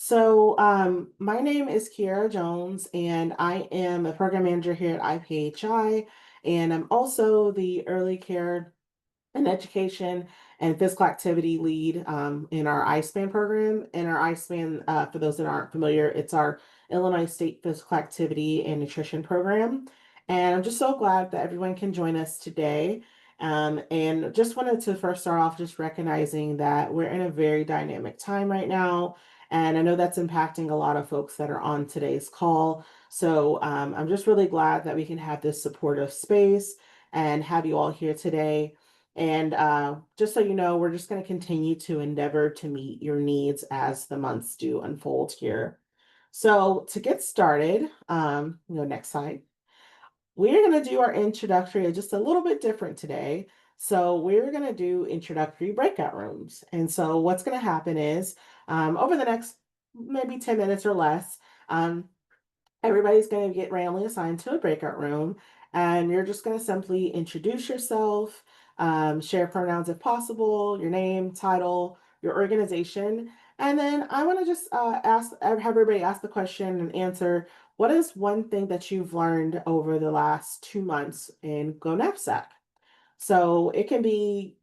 My name is Kiara Jones, and I am a program manager here at IPHI, and I'm also the early care and education and physical activity lead in our ISPAN program. And our ISPAN, for those that aren't familiar, it's our Illinois State Physical Activity and Nutrition Program. And I'm just so glad that everyone can join us today. And just wanted to first start off just recognizing that we're in a very dynamic time right now. And I know that's impacting a lot of folks that are on today's call. I'm just really glad that we can have this supportive space and have you all here today. And just so you know, we're just going to continue to endeavor to meet your needs as the months do unfold here. So to get started, next slide. We're going to do our introductory just a little bit different today. So we're going to do introductory breakout rooms. And so what's going to happen is over the next maybe 10 minutes or less, everybody's going to get randomly assigned to a breakout room, and you're just going to simply introduce yourself, share pronouns if possible, your name, title, your organization. And then I want to just have everybody ask the question and answer, what is one thing that you've learned over the last 2 months in Go NAPSACC? So it can be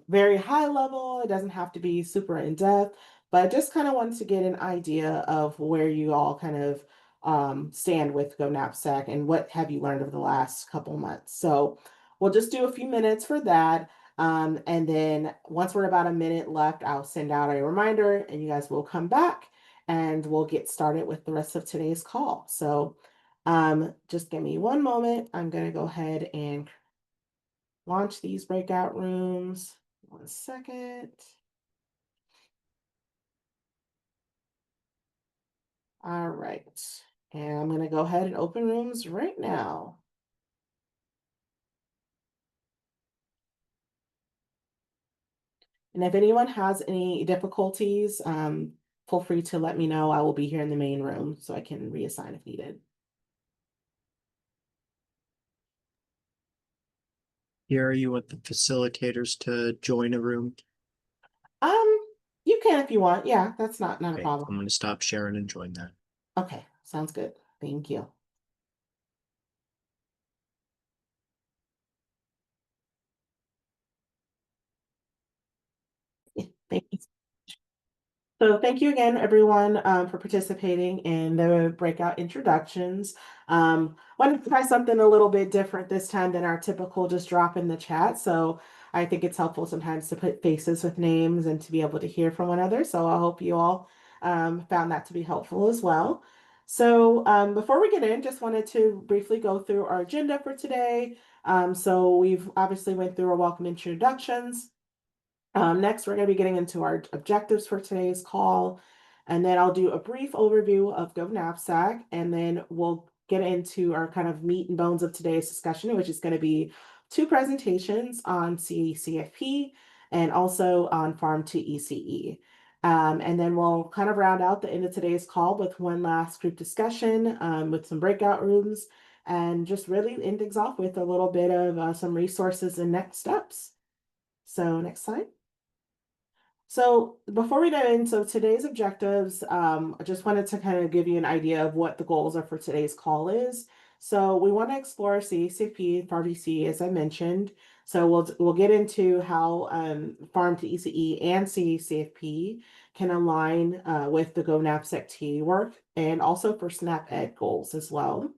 very high level. It doesn't have to be super in depth, but I just kind of wanted to get an idea of where you all kind of stand with Go Knapsack and what have you learned over the last couple months. So we'll just do a few minutes for that. And then once we're about a minute left, I'll send out a reminder and you guys will come back and we'll get started with the rest of today's call. Just give me one moment. I'm going to go ahead and launch these breakout rooms. 1 second. All right. And I'm going to go ahead and open rooms right now. And if anyone has any difficulties, feel free to let me know. I will be here in the main room so I can reassign if needed. Here, you want the facilitators to join a room? Um, you can if you want. Yeah, that's not a Okay, problem. I'm going to stop sharing and join that. Okay, sounds good. Thank you. Thank you. So thank you again, everyone, for participating in the breakout introductions. Wanted to try something a little bit different this time than our typical just drop in the chat. So I think it's helpful sometimes to put faces with names and to be able to hear from one another. So I hope you all found that to be helpful as well. Before we get in, just wanted to briefly go through our agenda for today. We've obviously went through our welcome introductions. Next, we're going to be getting into our objectives for today's call, and then I'll do a brief overview of GovNAPSAC, and then we'll get into our kind of meat and bones of today's discussion, which is going to be two presentations on CCFP and also on Farm to ECE. And then we'll kind of round out the end of today's call with one last group discussion with some breakout rooms, and just really end things off with a little bit of some resources and next steps. So next slide. So before we dive in, so today's objectives, I just wanted to kind of give you an idea of what the goals are for today's call is. So we want to explore CACP and Farm to ECE, as I mentioned. So we'll get into how Farm to ECE and CACP can align with the Go NAPSAC work and also for SNAP Ed goals as well.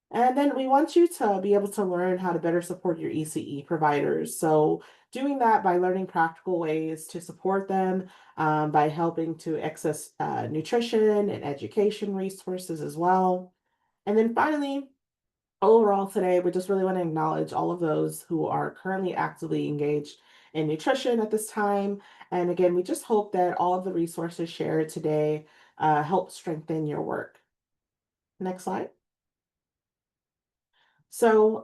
And then we want you to be able to learn how to better support your ECE providers. So doing that by learning practical ways to support them, by helping to access nutrition and education resources as well. And then finally, overall today, we just really want to acknowledge all of those who are currently actively engaged in nutrition at this time. And again, we just hope that all of the resources shared today help strengthen your work. Next slide. So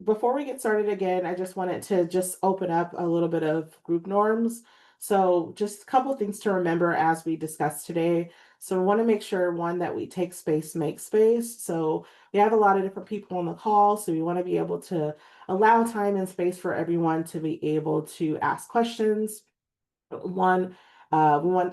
before we get started again, I just wanted to just open up a little bit of group norms. So just a couple things to remember as we discuss today. So we want to make sure, one, that we take space, make space. So we have a lot of different people on the call, so we want to be able to allow time and space for everyone to be able to ask questions. One,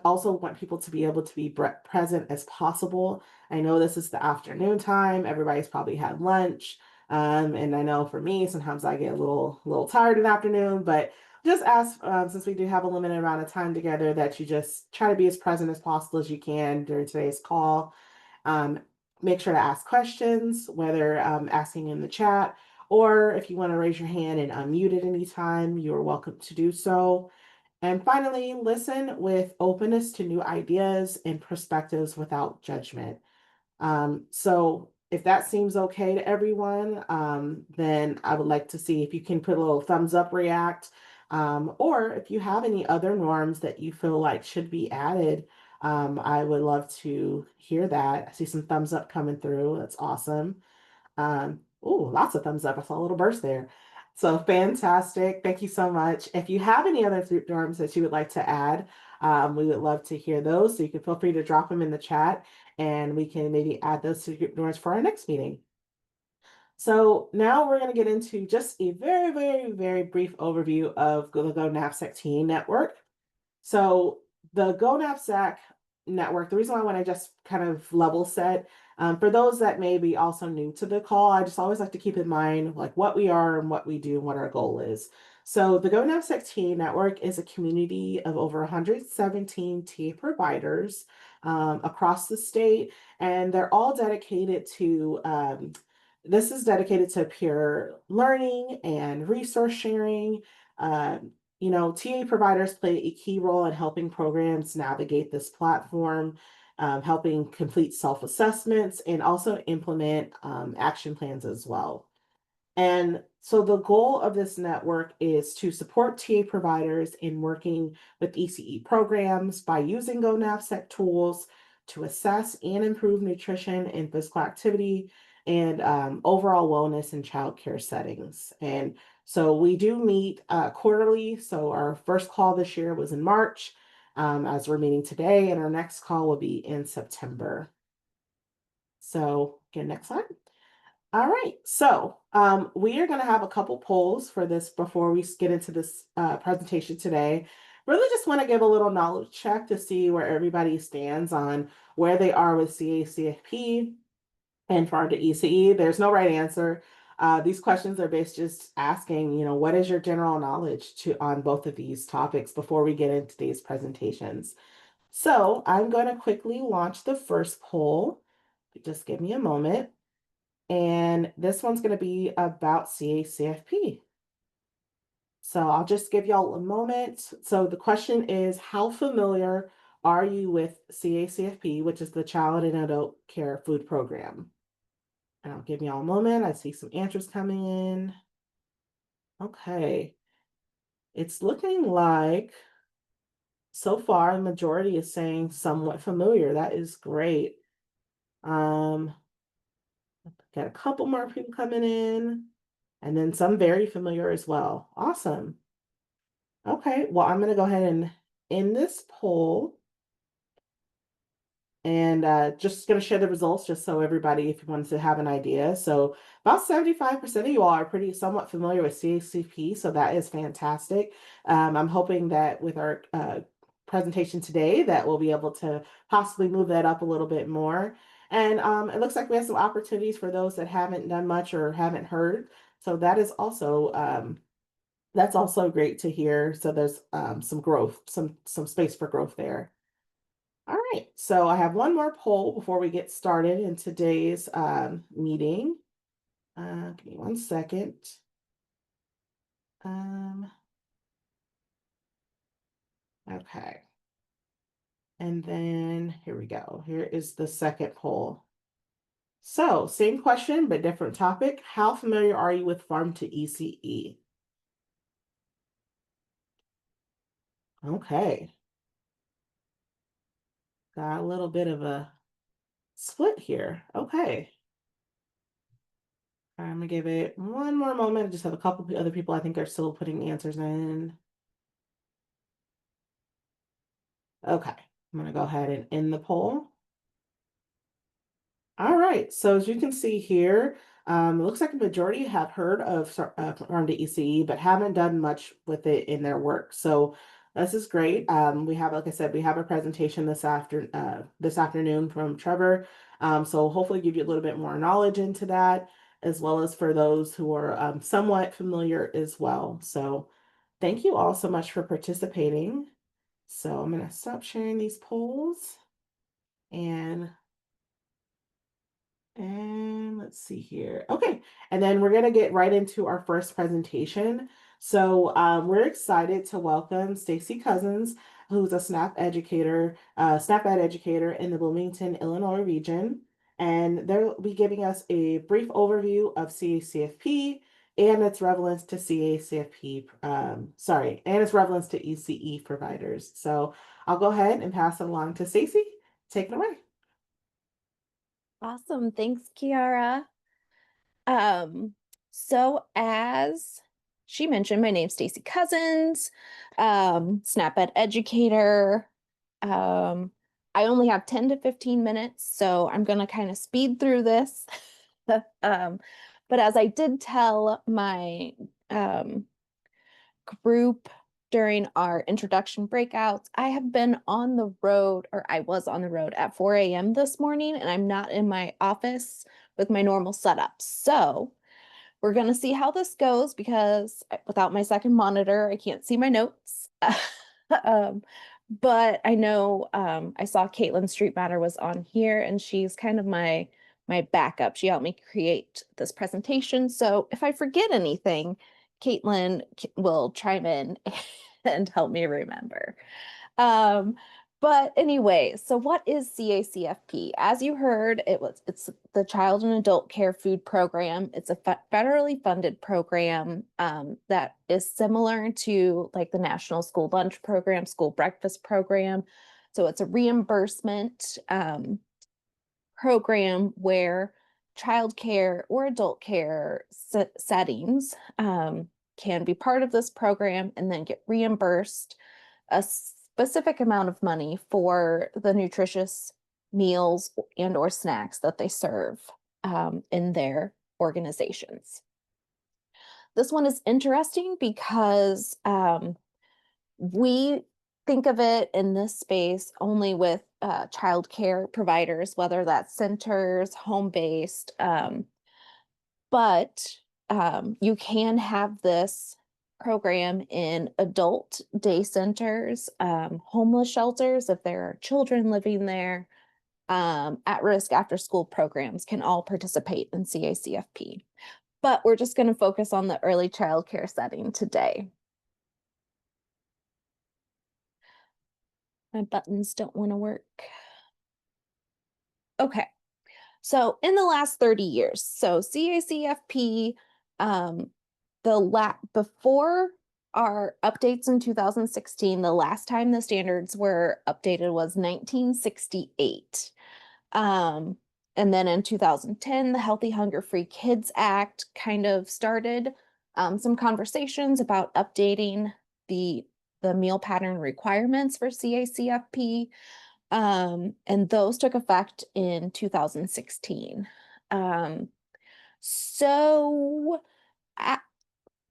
Also want people to be able to be present as possible. I know this is the afternoon time. Everybody's probably had lunch. And I know for me, sometimes I get a little tired in the afternoon, but just ask, since we do have a limited amount of time together, that you just try to be as present as possible as you can during today's call. Um, Make sure to ask questions, whether asking in the chat or if you want to raise your hand and unmute at any time, you're welcome to do so. And finally, listen with openness to new ideas and perspectives without judgment. So if that seems okay to everyone, then I would like to see if you can put a little thumbs up react, or if you have any other norms that you feel like should be added. I would love to hear that. I see some thumbs up coming through. That's awesome. Oh, lots of thumbs up. I saw a little burst there. So fantastic. Thank you so much. If you have any other group norms that you would like to add, we would love to hear those. So you can feel free to drop them in the chat and we can maybe add those to group norms for our next meeting. So now we're going to get into just a very, very, very brief overview of the Go NAPSACC Teen Network. So the Go NAPSACC network, the reason why I want to just kind of level set, for those that may be also new to the call, I just always like to keep in mind like what we are and what we do and what our goal is. So the Go NAPSACC Teen Network is a community of over 117 TA providers across the state, and they're all dedicated to this is dedicated to peer learning and resource sharing. TA providers play a key role in helping programs navigate this platform, helping complete self-assessments, and also implement action plans as well. And so the goal of this network is to support TA providers in working with ECE programs by using Go NAPSACC tools to assess and improve nutrition and physical activity and overall wellness in childcare settings. And so we do meet quarterly. So our first call this year was in March, as we're meeting today, and our next call will be in September. So again, next slide. All right, so we are going to have a couple polls for this before we get into this presentation today. Really just want to give a little knowledge check to see where everybody stands on where they are with CACFP and for the ECE. There's no right answer. These questions are based just asking, what is your general knowledge on both of these topics before we get into these presentations. So I'm going to quickly launch the first poll. Just give me a moment. And this one's going to be about CACFP. So I'll just give y'all a moment. So the question is, how familiar are you with CACFP, which is the Child and Adult Care Food Program? And I'll give y'all a moment. I see some answers coming in. Okay. It's looking like so far the majority is saying somewhat familiar. That is great. Got a couple more people coming in. And then some very familiar as well. Awesome. Okay, well, I'm going to go ahead and end this poll and just going to share the results just so everybody, if you wanted to have an idea. So about 75% of you all are pretty somewhat familiar with CACP, so that is fantastic. I'm hoping that with our presentation today that we'll be able to possibly move that up a little bit more. And it looks like we have some opportunities for those that haven't done much or haven't heard. So that is also that's also great to hear. So there's some growth, some space for growth there. All right, so I have one more poll before we get started in today's meeting. Give me one second. Okay. And then here we go. Here is the second poll. So same question, but different topic. How familiar are you with Farm to ECE? Okay. Got a little bit of a split here. Okay. I'm gonna give it one more moment. I just have a couple of other people I think are still putting answers in. Okay, I'm gonna go ahead and end the poll. All right, so as you can see here, it looks like a majority have heard of Farm to ECE, but haven't done much with it in their work. So This is great. We have, like I said, we have a presentation this afternoon from Trevor. So hopefully give you a little bit more knowledge into that, as well as for those who are somewhat familiar as well. So thank you all so much for participating. So I'm going to stop sharing these polls and let's see here. Okay. And then we're going to get right into our first presentation. So we're excited to welcome Stacy Cousins, who's a SNAP Ed educator in the Bloomington, Illinois region. And they'll be giving us a brief overview of CACFP and its relevance to CACFP, and its relevance to ECE providers. So I'll go ahead and pass it along to Stacy. Take it away. Awesome. Thanks, Kiara. Um, so as she mentioned, my name's Stacy Cousins, SNAP Ed educator. I only have 10 to 15 minutes, so I'm gonna kind of speed through this. But as I did tell my group during our introduction breakouts, I have been on the road, or I was on the road at 4 a.m. this morning, and I'm not in my office with my normal setup. So we're going to see how this goes because without my second monitor, I can't see my notes. um, but I know I saw Caitlin Street Matter was on here, and she's kind of my backup. She helped me create this presentation. So if I forget anything, Caitlin will chime in and help me remember. Um, but anyway, so what is CACFP? As you heard, it's the Child and Adult Care Food Program. It's a federally funded program that is similar to like the National School Lunch Program, School Breakfast Program. So it's a reimbursement program where childcare or adult care settings can be part of this program and then get reimbursed a specific amount of money for the nutritious meals and or snacks that they serve in their organizations. This one is interesting because we think of it in this space only with child care providers, whether that's centers, home-based, but you can have this program in adult day centers, homeless shelters, if there are children living there, at-risk after-school programs can all participate in CACFP. But we're just going to focus on the early child care setting today. My buttons don't want to work. Okay, so in the last 30 years, so CACFP, before our updates in 2016, the last time the standards were updated was 1968. And then in 2010, the Healthy Hunger Free Kids Act kind of started some conversations about updating the meal pattern requirements for CACFP. And those took effect in 2016. So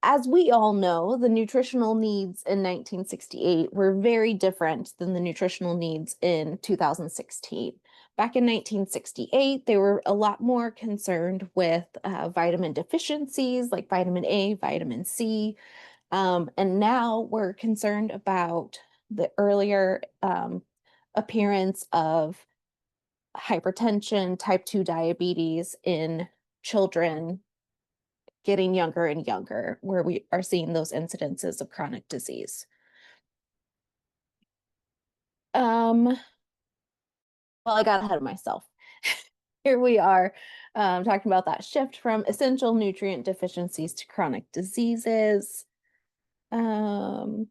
as we all know, the nutritional needs in 1968 were very different than the nutritional needs in 2016. Back in 1968, they were a lot more concerned with vitamin deficiencies like vitamin A, vitamin C. And now we're concerned about the earlier appearance of hypertension, type 2 diabetes in children getting younger and younger, where we are seeing those incidences of chronic disease. Well, I got ahead of myself. Here we are talking about that shift from essential nutrient deficiencies to chronic diseases. So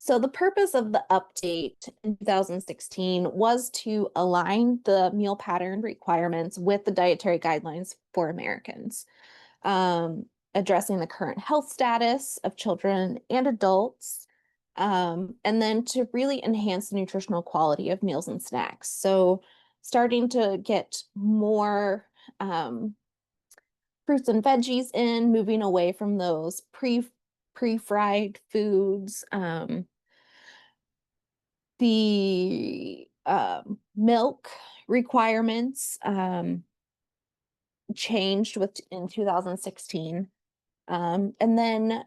the purpose of the update in 2016 was to align the meal pattern requirements with the dietary guidelines for Americans, addressing the current health status of children and adults, and then to really enhance the nutritional quality of meals and snacks. So starting to get more fruits and veggies moving away from those pre-fried foods, The milk requirements changed in 2016. And then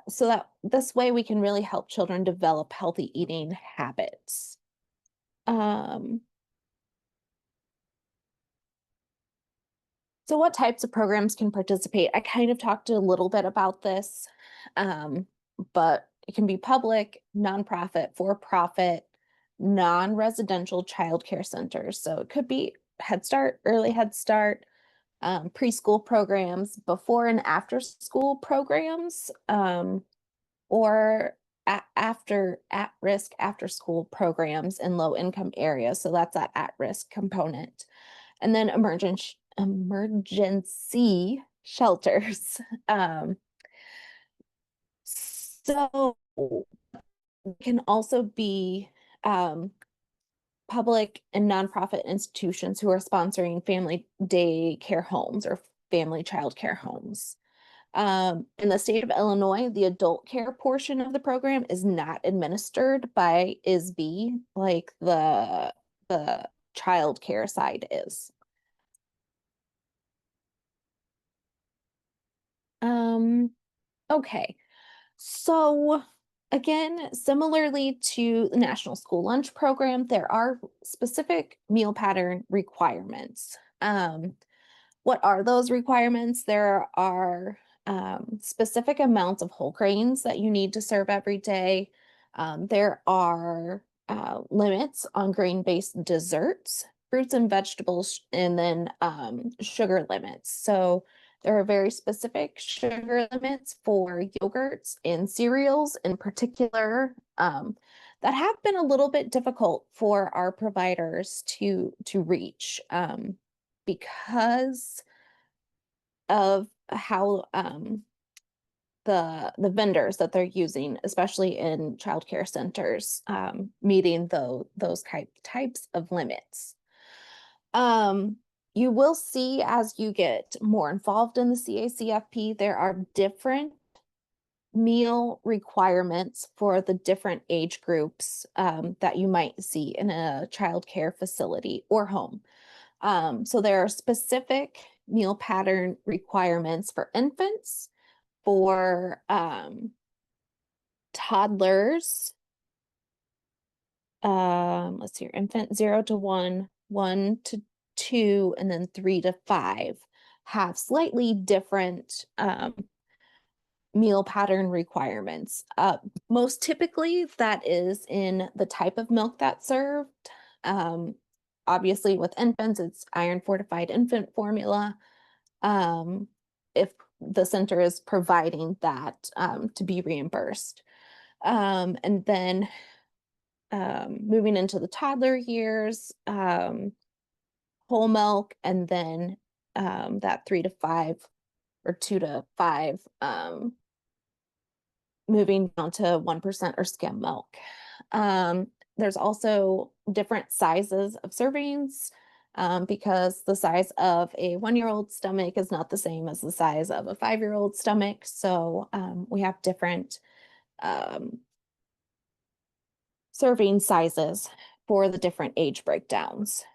so that this way we can really help children develop healthy eating habits. Um, so what types of programs can participate? I kind of talked a little bit about this, but it can be public, nonprofit, for-profit, non-residential childcare centers. So it could be Head Start, early Head Start, preschool programs, before and after school programs, or after at-risk after school programs in low income areas. So that's that at-risk component. And then emergency shelters. So it can also be public and nonprofit institutions who are sponsoring family day care homes or family child care homes. In the state of Illinois, the adult care portion of the program is not administered by ISB like the child care side is. Okay, so again, similarly to the National School Lunch Program, there are specific meal pattern requirements. What are those requirements? There are specific amounts of whole grains that you need to serve every day. There are limits on grain-based desserts, fruits and vegetables, and then sugar limits. So there are very specific sugar limits for yogurts and cereals in particular, that have been a little bit difficult for our providers to reach, because of how the vendors that they're using, especially in childcare centers, meeting those types of limits. You will see as you get more involved in the CACFP, there are different meal requirements for the different age groups that you might see in a childcare facility or home. So there are specific meal pattern requirements for infants, for toddlers, let's see here, infant 0 to 1, 1 to 2, and then 3 to 5 have slightly different meal pattern requirements. Most typically, that is in the type of milk that's served. Obviously, with infants, it's iron fortified infant formula. If the center is providing that to be reimbursed. And then moving into the toddler years, whole milk, and then that 3 to 5 or 2 to 5, moving down to 1% or skim milk. There's also different sizes of servings, because the size of a 1-year-old stomach is not the same as the size of a 5-year-old stomach. So we have different serving sizes for the different age breakdowns.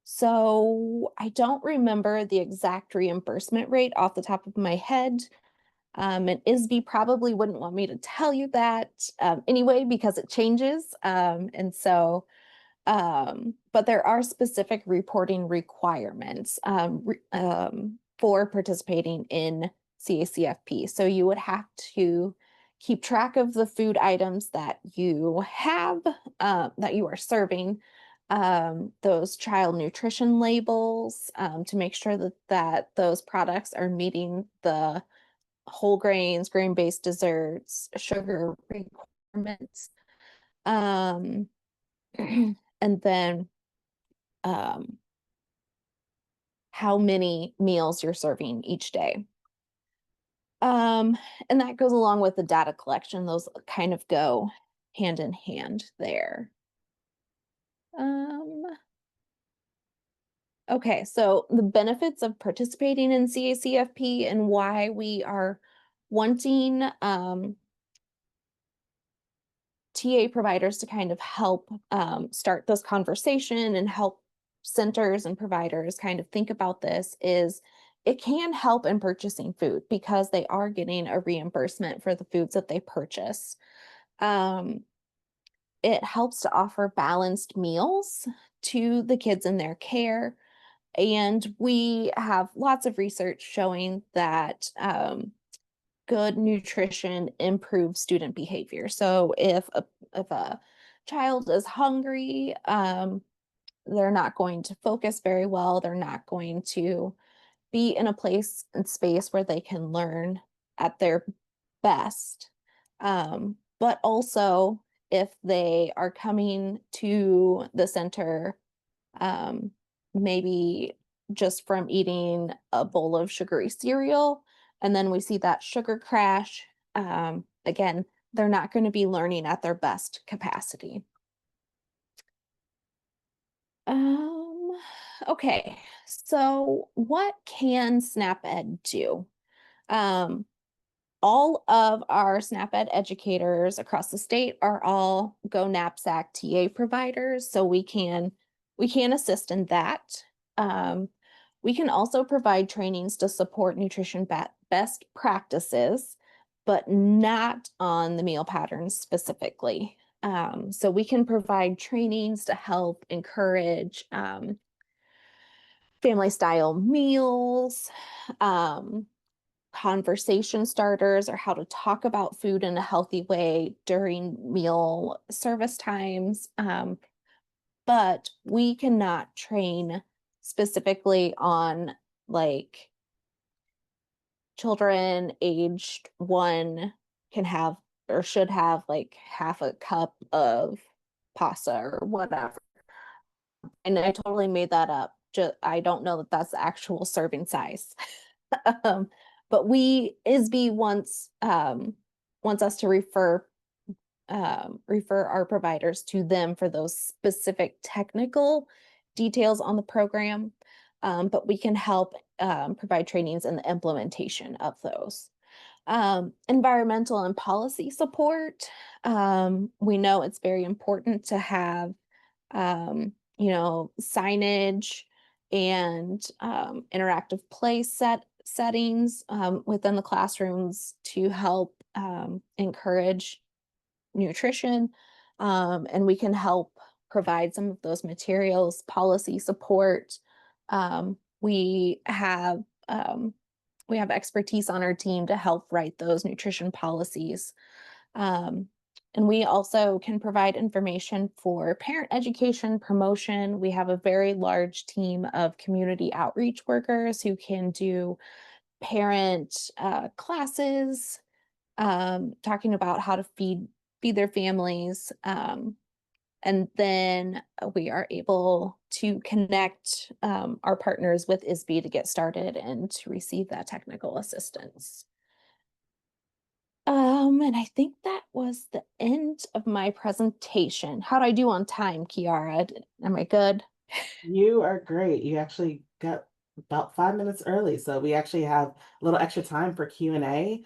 So I don't remember the exact reimbursement rate off the top of my head. And ISB probably wouldn't want me to tell you that anyway, because it changes. But there are specific reporting requirements for participating in CACFP. So you would have to keep track of the food items that you have, that you are serving, those child nutrition labels, to make sure that those products are meeting the whole grains, grain-based desserts, sugar requirements. Um, and then how many meals you're serving each day. And that goes along with the data collection. Those kind of go hand in hand there. Okay, so the benefits of participating in CACFP and why we are wanting TA providers to kind of help start this conversation and help centers and providers kind of think about this is it can help in purchasing food because they are getting a reimbursement for the foods that they purchase. Um, it helps to offer balanced meals to the kids in their care. And we have lots of research showing that good nutrition improves student behavior. So if a child is hungry, they're not going to focus very well. They're not going to be in a place and space where they can learn at their best. But also, if they are coming to the center, um, maybe just from eating a bowl of sugary cereal, and then we see that sugar crash, again, they're not going to be learning at their best capacity. Um, okay, so what can SNAP-Ed do? Um, all of our SNAP-Ed educators across the state are all Go NAPSACC TA providers, so we can assist in that. Um, we can also provide trainings to support nutrition best practices, but not on the meal patterns specifically. So we can provide trainings to help encourage family style meals, um, conversation starters, or how to talk about food in a healthy way during meal service times. But we cannot train specifically on like children aged 1 can have or should have like half a cup of pasta or whatever. And I totally made that up. I don't know that that's the actual serving size. um, but ISB wants us to refer our providers to them for those specific technical details on the program. But we can help provide trainings in the implementation of those. Environmental and policy support. We know it's very important to have, signage and interactive settings within the classrooms to help encourage nutrition. And we can help provide some of those materials, policy support. Um, we have um, we have expertise on our team to help write those nutrition policies. Um, and we also can provide information for parent education promotion. We have a very large team of community outreach workers who can do parent classes, talking about how to feed their families. And then we are able to connect our partners with ISB to get started and to receive that technical assistance. And I think that was the end of my presentation. How'd I do on time, Kiara? Am I good? You are great. You actually got about 5 minutes early, so we actually have a little extra time for Q&A.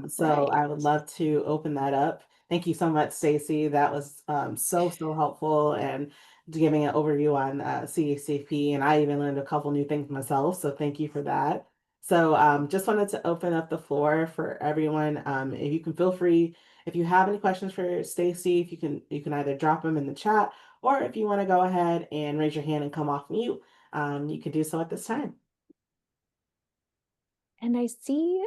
So I would love to open that up. Thank you so much, Stacy. That was so helpful and giving an overview on CACP, and I even learned a couple new things myself. So thank you for that. So just wanted to open up the floor for everyone. If you can feel free, if you have any questions for Stacy, if you can either drop them in the chat, or if you want to go ahead and raise your hand and come off mute, you can do so at this time. And I see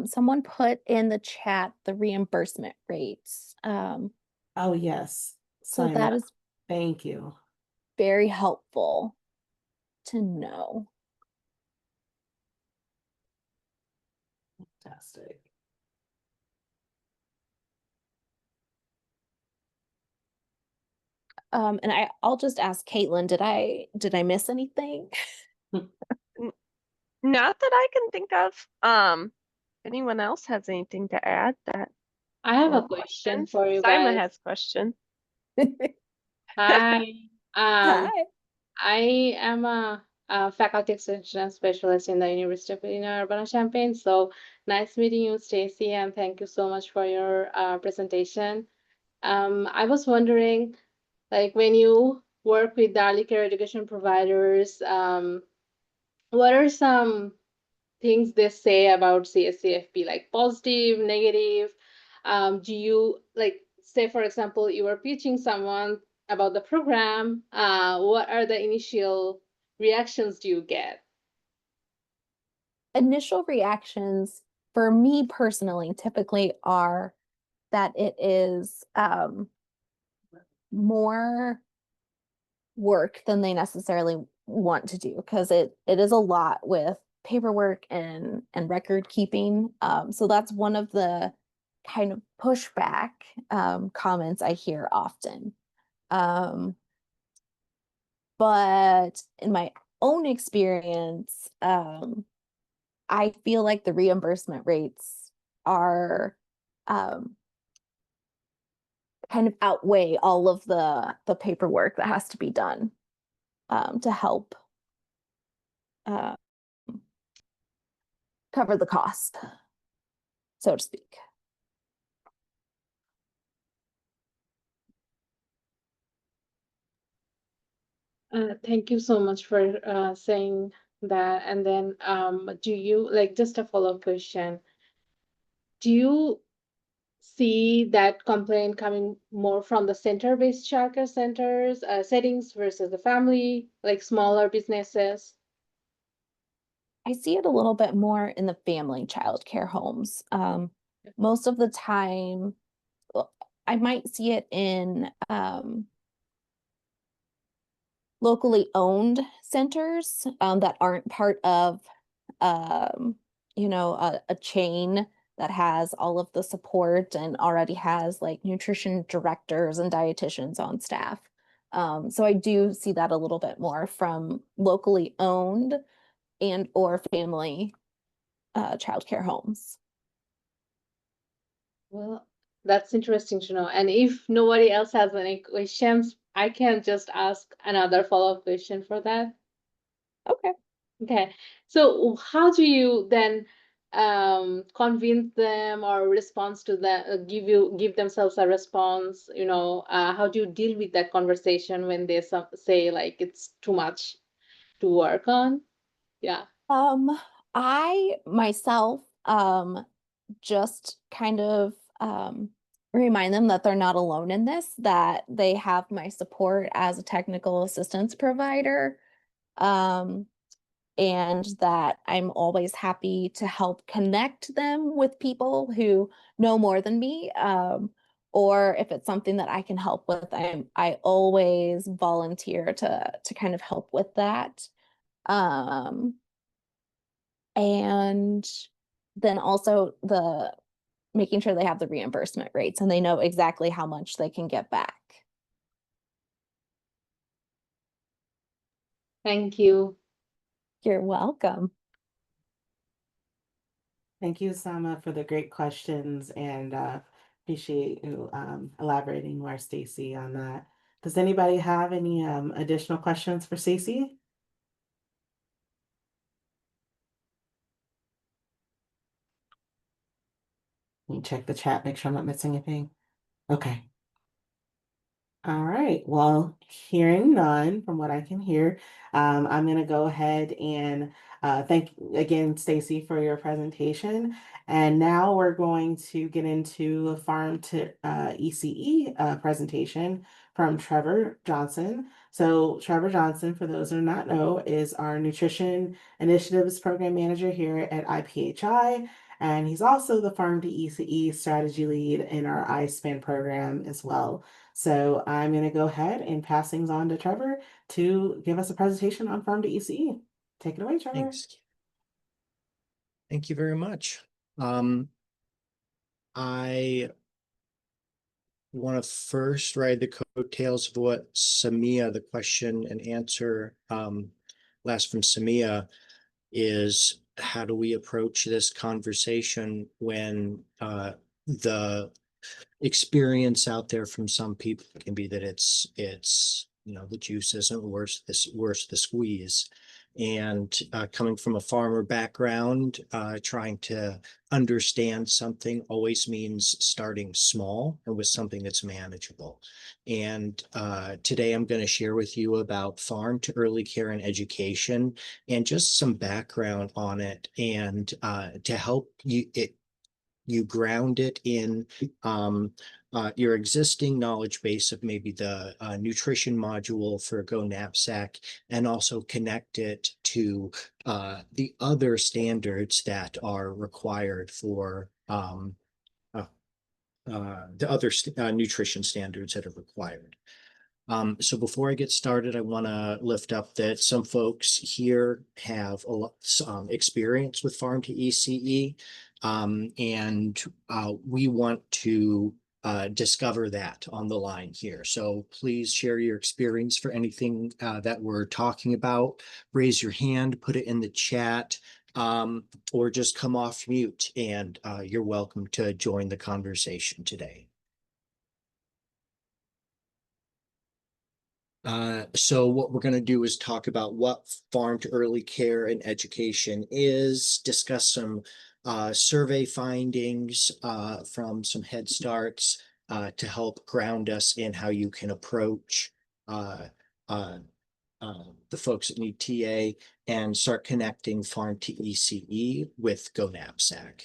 someone put in the chat the reimbursement rates. Oh, yes. So Sign that up. is Thank you. very helpful to know. Fantastic. And I'll just ask Caitlin, did I miss anything? Not that I can think of. Anyone else has anything to add that I have a or question questions? for you Simon guys. has questions. Hi. Hi. I am a faculty extension specialist in the University of Illinois Urbana-Champaign. So nice meeting you, Stacy, and thank you so much for your presentation. I was wondering, like when you work with the early care education providers, what are some things they say about CSCFP, like positive, negative? Do you like, say for example, you are pitching someone about the program, what are the initial reactions do you get? Initial reactions for me personally typically are that it is more work than they necessarily want to do, because it is a lot with paperwork and record keeping. So that's one of the kind of pushback comments I hear often. But in my own experience, I feel like the reimbursement rates are kind of outweigh all of the paperwork that has to be done to help uh, cover the cost, so to speak. Thank you so much for saying that. And then do you, like, just a follow-up question, do you see that complaint coming more from the center-based childcare centers settings versus the family, like smaller businesses? I see it a little bit more in the family childcare homes. Most of the time, well, I might see it in locally owned centers that aren't part of, um, a chain that has all of the support and already has like nutrition directors and dietitians on staff. So I do see that a little bit more from locally owned and or family childcare homes. Well, that's interesting to know. And if nobody else has any questions, I can just ask another follow-up question for that. Okay. Okay. So how do you then convince them or response to that, give themselves a response, how do you deal with that conversation when they say like it's too much to work on? Yeah. I myself just kind of remind them that they're not alone in this, that they have my support as a technical assistance provider, and that I'm always happy to help connect them with people who know more than me. Or if it's something that I can help with, I always volunteer to kind of help with that. Um, and then also the making sure they have the reimbursement rates and they know exactly how much they can get back. Thank you. You're welcome. Thank you, Sama, for the great questions, and appreciate you elaborating more, Stacy, on that. Does anybody have any additional questions for Stacy? Let me check the chat, make sure I'm not missing anything. Okay. All right. Well, hearing none from what I can hear, I'm going to go ahead and thank again, Stacy, for your presentation. And now we're going to get into a farm to ECE presentation from Trevor Johnson. So Trevor Johnson, for those who do not know, is our Nutrition Initiatives Program Manager here at IPHI. And he's also the Farm to ECE strategy lead in our iSpan program as well. So I'm going to go ahead and pass things on to Trevor to give us a presentation on Farm to ECE. Take it away, Trevor. Thanks. Thank you very much. I want to first ride the coattails of what Samia, the question and answer last from Samia, is how do we approach this conversation when the experience out there from some people can be that it's the juice isn't worth the squeeze. And coming from a farmer background, trying to understand something always means starting small and with something that's manageable. And today I'm going to share with you about farm to early care and education and just some background on it, and to help you ground it in your existing knowledge base of maybe the nutrition module for Go NAPSACC, and also connect it to the other standards that are required for the other nutrition standards that are required. So before I get started, I want to lift up that some folks here have a lot experience with farm to ECE, and we want to discover that on the line here. So please share your experience for anything that we're talking about. Raise your hand, put it in the chat, or just come off mute, and you're welcome to join the conversation today. So what we're going to do is talk about what farm to early care and education is, discuss some survey findings from some Head Starts to help ground us in how you can approach the folks that need TA, and start connecting farm to ECE with Go NAPSACC.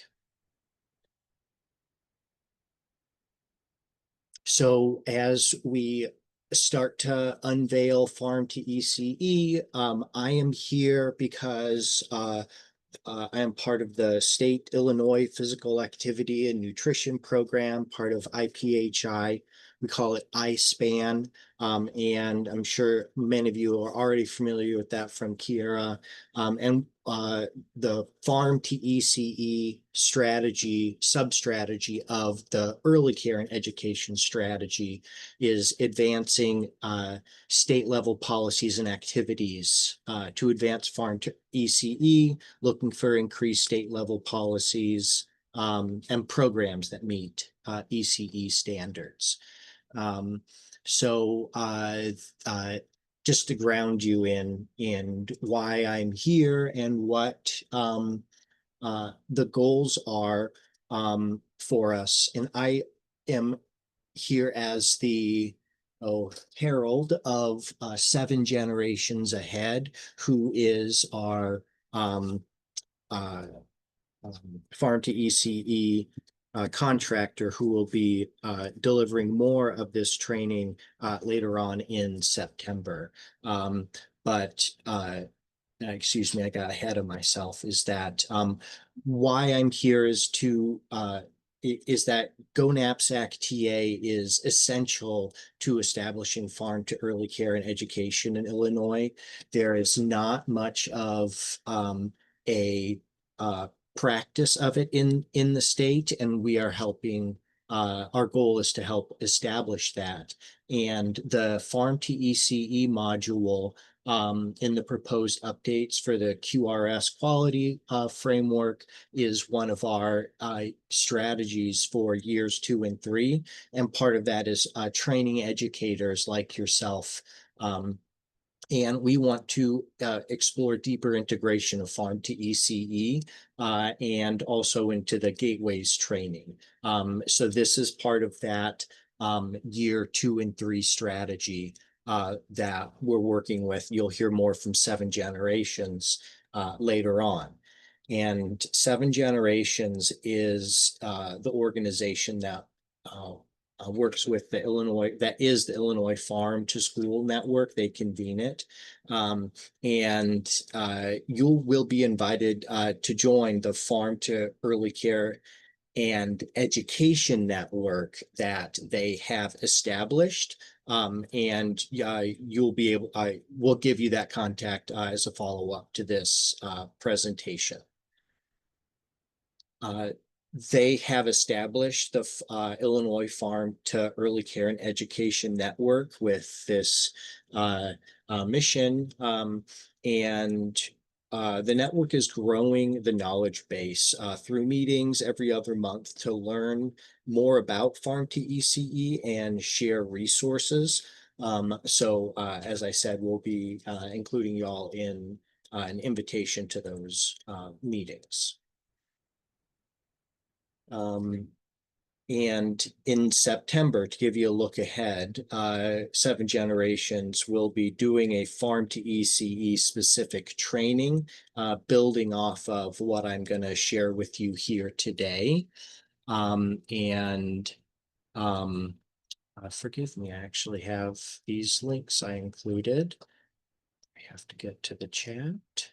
So as we start to unveil farm to ECE, I am here because I am part of the state Illinois Physical Activity and Nutrition Program, part of IPHI. We call it iSpan, and I'm sure many of you are already familiar with that from Kiera. And the farm to ECE strategy, sub-strategy of the early care and education strategy, is advancing state level policies and activities to advance farm to ECE, looking for increased state level policies and programs that meet ECE standards. So just to ground you in why I'm here and what the goals are for us. And I am here as the herald of 7 generations ahead, who is our farm to ECE contractor, who will be delivering more of this training later on in September. But excuse me, I got ahead of myself, is that why I'm here is that Go NAPSACC TA is essential to establishing farm to early care and education in Illinois. There is not much of a practice of it in the state, and we are helping. Our goal is to help establish that. And the farm to ECE module in the proposed updates for the QRS quality framework is one of our strategies for years 2 and 3. And part of that is training educators like yourself. And we want to explore deeper integration of farm to ECE and also into the gateways training. So this is part of that year 2 and 3 strategy that we're working with. You'll hear more from 7 generations later on. And 7 generations is the organization that works with the Illinois Farm to School Network. They convene it. And you will be invited to join the Farm to Early Care and Education Network that they have established. And you'll be able, we'll give you that contact as a follow-up to this presentation. They have established the Illinois Farm to Early Care and Education Network with this mission. And the network is growing the knowledge base through meetings every other month to learn more about farm to ECE and share resources. So as I said, we'll be including y'all in an invitation to those meetings. And in September, to give you a look ahead, Seven Generations will be doing a farm to ECE specific training, building off of what I'm going to share with you here today. Forgive me, I actually have these links I included. I have to get to the chat.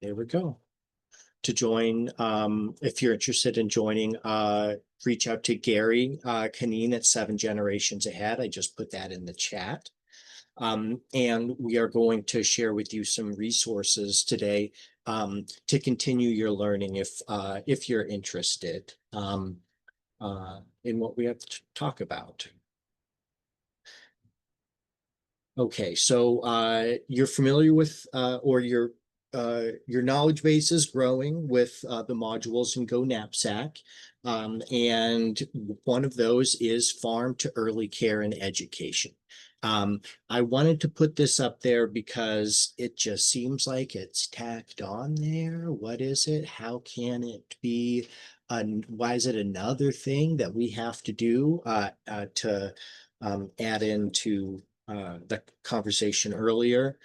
There we go. To join, if you're interested in joining, reach out to Gary Canine at Seven Generations Ahead. I just put that in the chat. And we are going to share with you some resources today to continue your learning if you're interested in what we have to talk about. Okay, so you're familiar with or your knowledge base is growing with the modules in Go NAPSACC. And one of those is Farm to Early Care and Education. I wanted to put this up there because it just seems like it's tacked on there. What is it? How can it be? Why is it another thing that we have to do to add into the conversation earlier?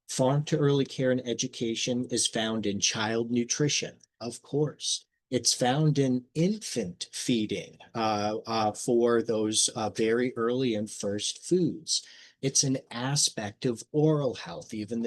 Farm to Early Care and Education is found in child nutrition, of course. It's found in infant feeding for those very early and first foods. It's an aspect of oral health, even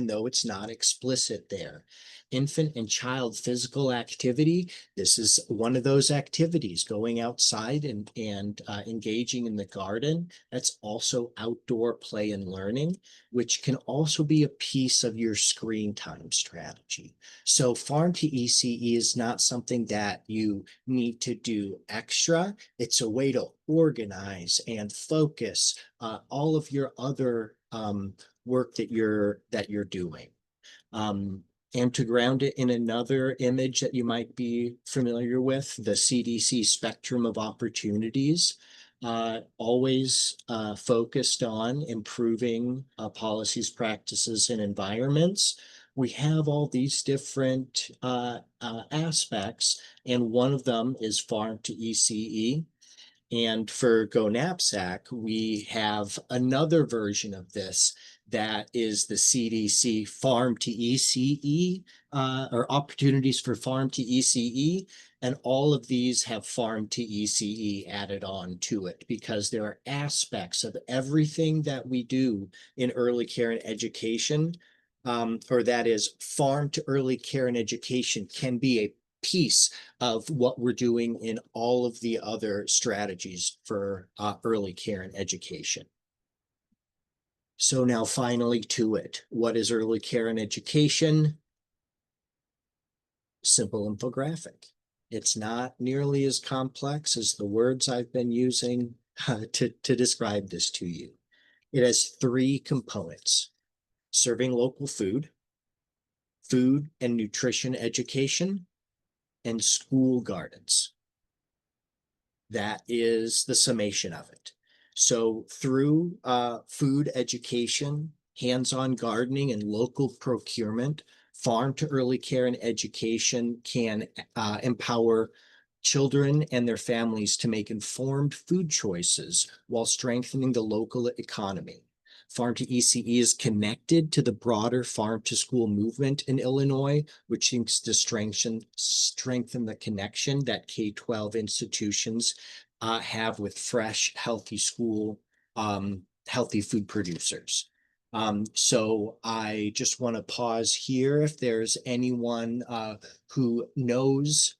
though it's not explicit there. Infant and child physical activity. This is one of those activities, going outside and engaging in the garden. That's also outdoor play and learning, which can also be a piece of your screen time strategy. So Farm to ECE is not something that you need to do extra. It's a way to organize and focus all of your other work that you're doing. And to ground it in another image that you might be familiar with, the CDC spectrum of opportunities, always focused on improving policies, practices, and environments. We have all these different aspects, and one of them is Farm to ECE. And for Go NAPSACC, we have another version of this that is the CDC Farm to ECE, or Opportunities for Farm to ECE. And all of these have Farm to ECE added on to it because there are aspects of everything that we do in early care and education, or that is Farm to Early Care and Education can be a piece of what we're doing in all of the other strategies for early care and education. So now finally to it. What is early care and education? Simple infographic. It's not nearly as complex as the words I've been using to describe this to you. It has 3 components: serving local food, food and nutrition education, and school gardens. That is the summation of it. So through food education, hands-on gardening, and local procurement, Farm to Early Care and Education can empower children and their families to make informed food choices while strengthening the local economy. Farm to ECE is connected to the broader farm to school movement in Illinois, which seems to strengthen the connection that K-12 institutions have with fresh, healthy school, healthy food producers. So I just want to pause here. If there's anyone who knows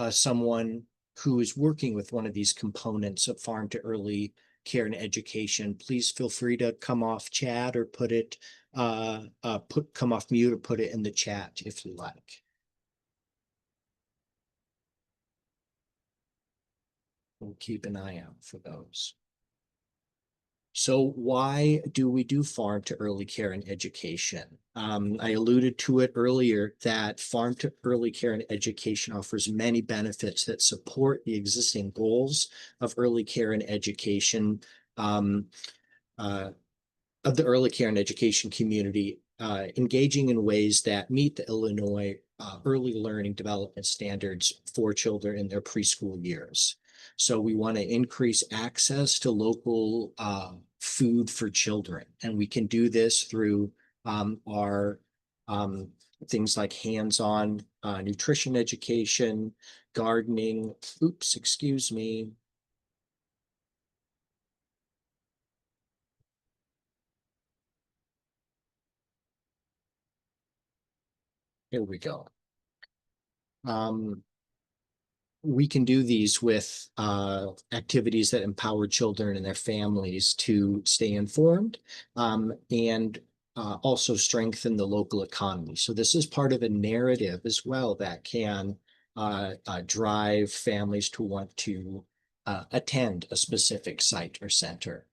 someone who is working with one of these components of Farm to Early Care and Education, please feel free to come off chat or put it, come off mute or put it in the chat if you like. We'll keep an eye out for those. So why do we do Farm to Early Care and Education? I alluded to it earlier that Farm to Early Care and Education offers many benefits that support the existing goals of early care and education. of the early care and education community, engaging in ways that meet the Illinois early learning development standards for children in their preschool years. So we want to increase access to local food for children, and we can do this through our things like hands-on nutrition education, gardening. Oops, excuse me. Here we go. We can do these with activities that empower children and their families to stay informed and also strengthen the local economy. So this is part of a narrative as well that can drive families to want to attend a specific site or center.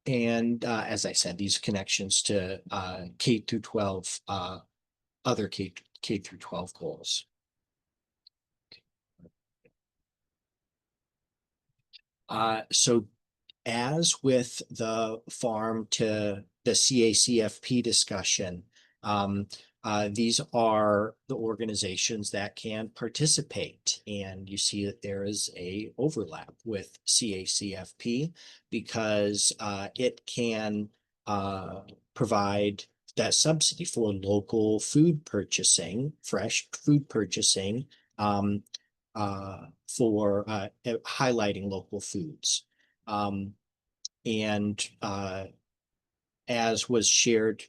And as I said, these connections to K through 12, other K through 12 goals. So as with the farm to the CACFP discussion, these are the organizations that can participate. And you see that there is a overlap with CACFP because it can provide that subsidy for local food purchasing, fresh food purchasing, for highlighting local foods. And as was shared,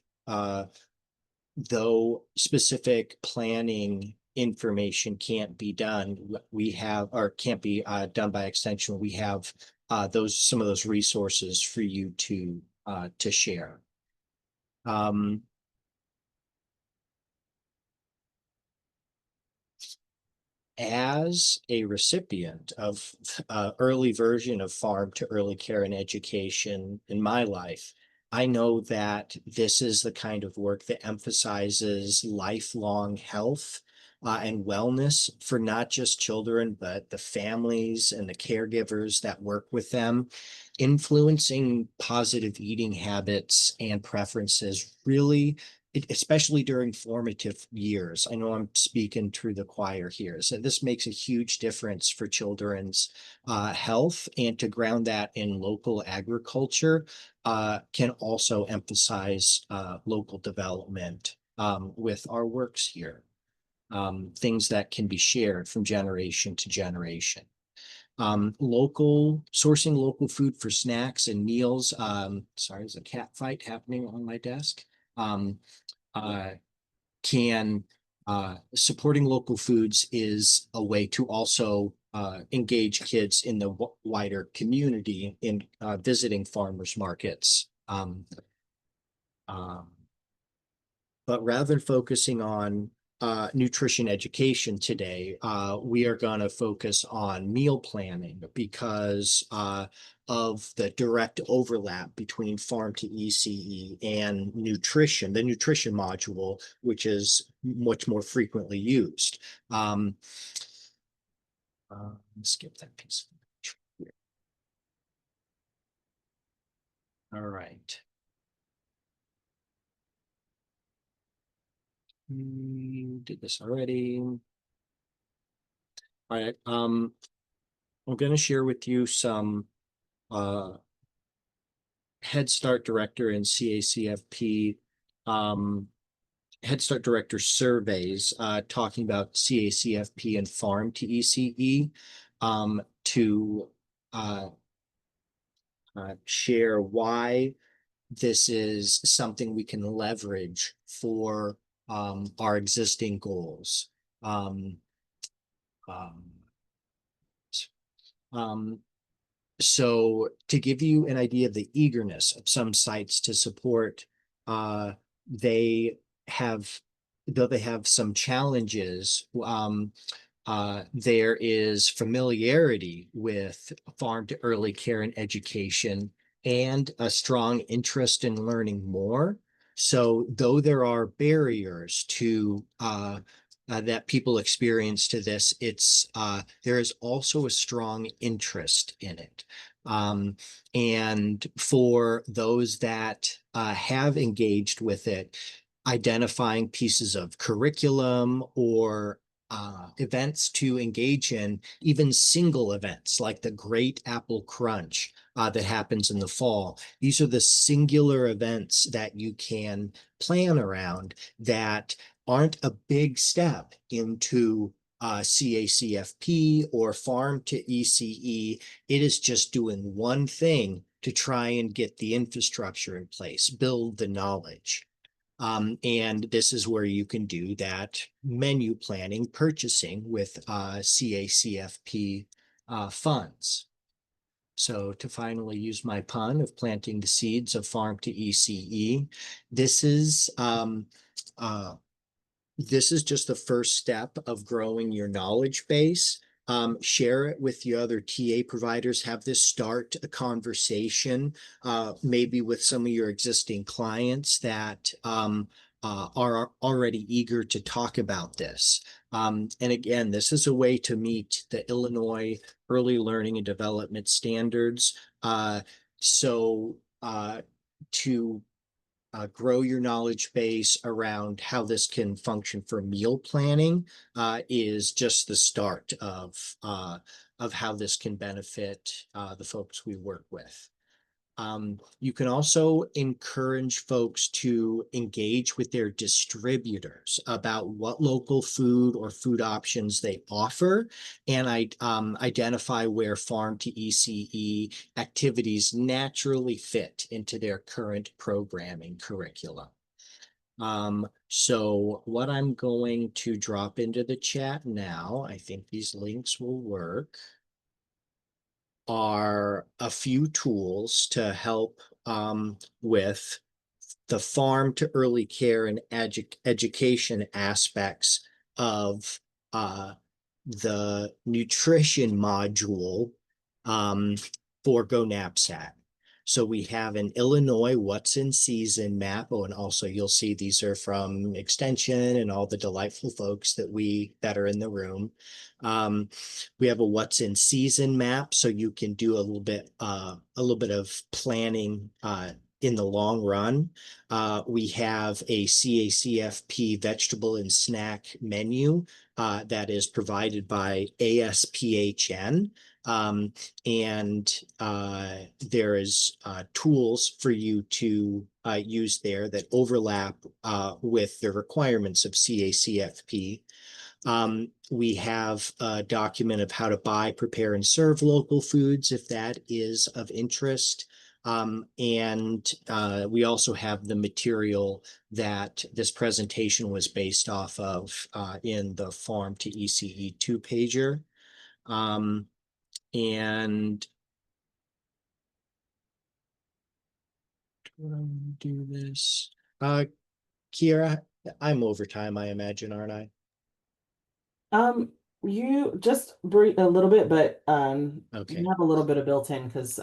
though specific planning information can't be done, we have, or can't be done by extension, we have some of those resources for you to share. As a recipient of early version of farm to early care and education in my life, I know that this is the kind of work that emphasizes lifelong health and wellness for not just children, but the families and the caregivers that work with them. Influencing positive eating habits and preferences really, especially during formative years. I know I'm speaking through the choir here. So this makes a huge difference for children's health, and to ground that in local agriculture can also emphasize local development with our works here. Things that can be shared from generation to generation. Sourcing local food for snacks and meals. Sorry, there's a cat fight happening on my desk. Supporting local foods is a way to also engage kids in the wider community in visiting farmers markets. But rather than focusing on nutrition education today, we are going to focus on meal planning because of the direct overlap between farm to ECE and nutrition, the nutrition module, which is much more frequently used. Skip that piece. All right. Did this already. All right. I'm going to share with you some Head Start Director and CACFP Head Start Director surveys talking about CACFP and farm to ECE to share why this is something we can leverage for our existing goals. So to give you an idea of the eagerness of some sites to support, though they have some challenges, there is familiarity with farm to early care and education and a strong interest in learning more. So though there are barriers to that people experience to this, there is also a strong interest in it. And for those that have engaged with it, identifying pieces of curriculum or events to engage in, even single events like the Great Apple Crunch that happens in the fall. These are the singular events that you can plan around that aren't a big step into CACFP or farm to ECE. It is just doing one thing to try and get the infrastructure in place, build the knowledge. And this is where you can do that menu planning, purchasing with CACFP funds. So to finally use my pun of planting the seeds of farm to ECE, this is just the first step of growing your knowledge base. Share it with the other TA providers, have this start a conversation, maybe with some of your existing clients that are already eager to talk about this. And again, this is a way to meet the Illinois Early Learning and Development Standards. So to grow your knowledge base around how this can function for meal planning is just the start of how this can benefit the folks we work with. You can also encourage folks to engage with their distributors about what local food or food options they offer, and identify where farm to ECE activities naturally fit into their current programming curriculum. So what I'm going to drop into the chat now, I think these links will work, are a few tools to help with the farm to early care and education aspects of the nutrition module for Go NAPSACC. So we have an Illinois what's in season map. Oh, and also you'll see these are from Extension and all the delightful folks that are in the room. We have a what's in season map, so you can do a little bit of planning in the long run. We have a CACFP vegetable and snack menu that is provided by ASPHN. And there is tools for you to use there that overlap with the requirements of CACFP. We have a document of how to buy, prepare, and serve local foods if that is of interest. And we also have the material that this presentation was based off of in the Farm to ECE 2-pager. And do this. Kiera, I'm over time, I imagine, aren't I? You just breathe a little bit, but Okay. you have a little bit of built in because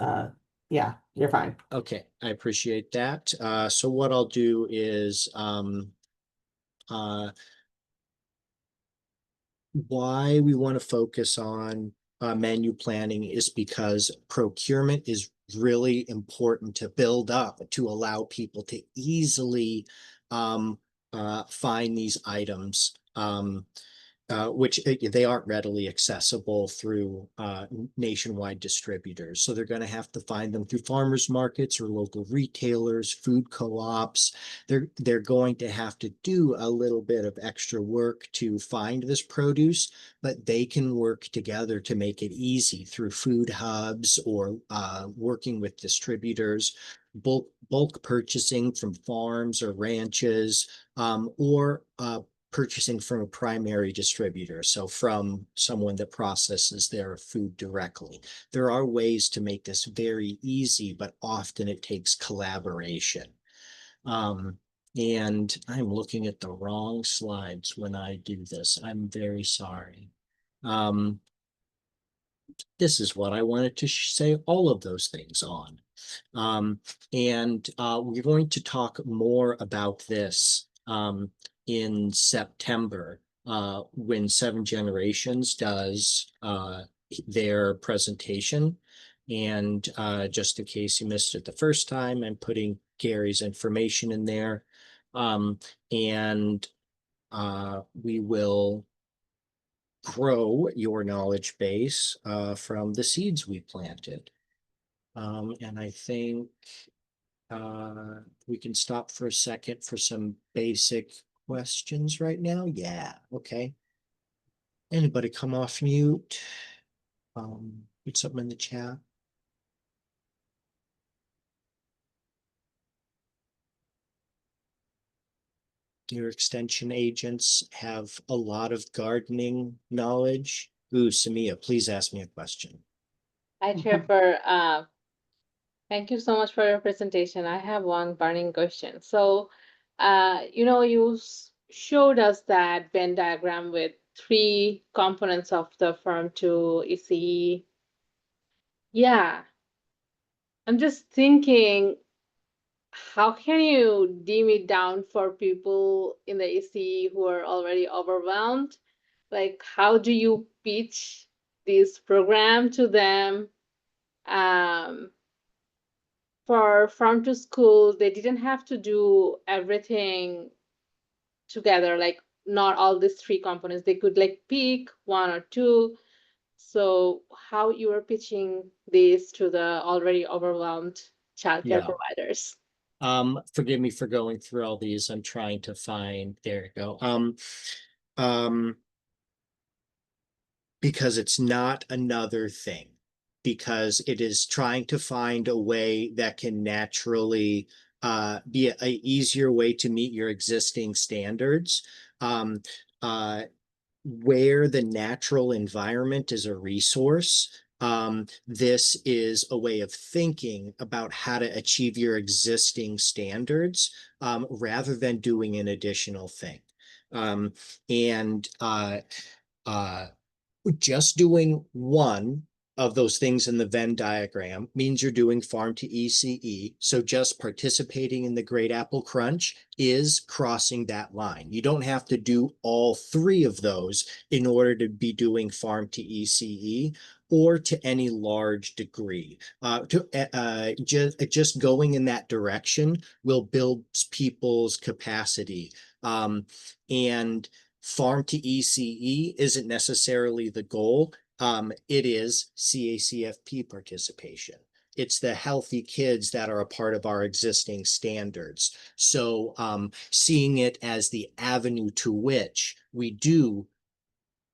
yeah, you're fine. Okay, I appreciate that. So what I'll do is why we want to focus on menu planning is because procurement is really important to build up to allow people to easily find these items, which they aren't readily accessible through nationwide distributors. So they're going to have to find them through farmers markets or local retailers, food co-ops. They're going to have to do a little bit of extra work to find this produce, but they can work together to make it easy through food hubs or working with distributors, bulk purchasing from farms or ranches, or purchasing from a primary distributor, so from someone that processes their food directly. There are ways to make this very easy, but often it takes collaboration. And I'm looking at the wrong slides when I do this. I'm very sorry. This is what I wanted to say all of those things on. And we're going to talk more about this in September when Seven Generations does their presentation. And just in case you missed it the first time, I'm putting Gary's information in there. And we will grow your knowledge base from the seeds we planted. And I think we can stop for a second for some basic questions right now. Yeah, okay. Anybody come off mute? Put something in the chat. Your extension agents have a lot of gardening knowledge. Ooh, Samia, please ask me a question. Hi, Trevor. Thank you so much for your presentation. I have one burning question. So, you showed us that Venn diagram with 3 components of the firm to ECE. Yeah, I'm just thinking, how can you dim it down for people in the ECE who are already overwhelmed? Like, how do you pitch this program to them? For farm to school, they didn't have to do everything together, like not all these 3 components. They could like pick 1 or 2. So how you are pitching this to the already overwhelmed childcare Yeah. providers? Forgive me for going through all these. I'm trying to find, there you go. Because it's not another thing, because it is trying to find a way that can naturally be a easier way to meet your existing standards. Um, where the natural environment is a resource, this is a way of thinking about how to achieve your existing standards rather than doing an additional thing. And just doing one of those things in the Venn diagram means you're doing farm to ECE. So just participating in the Great Apple Crunch is crossing that line. You don't have to do all 3 of those in order to be doing farm to ECE or to any large degree. Just going in that direction will build people's capacity. And farm to ECE isn't necessarily the goal. It is CACFP participation. It's the healthy kids that are a part of our existing standards. So seeing it as the avenue to which we do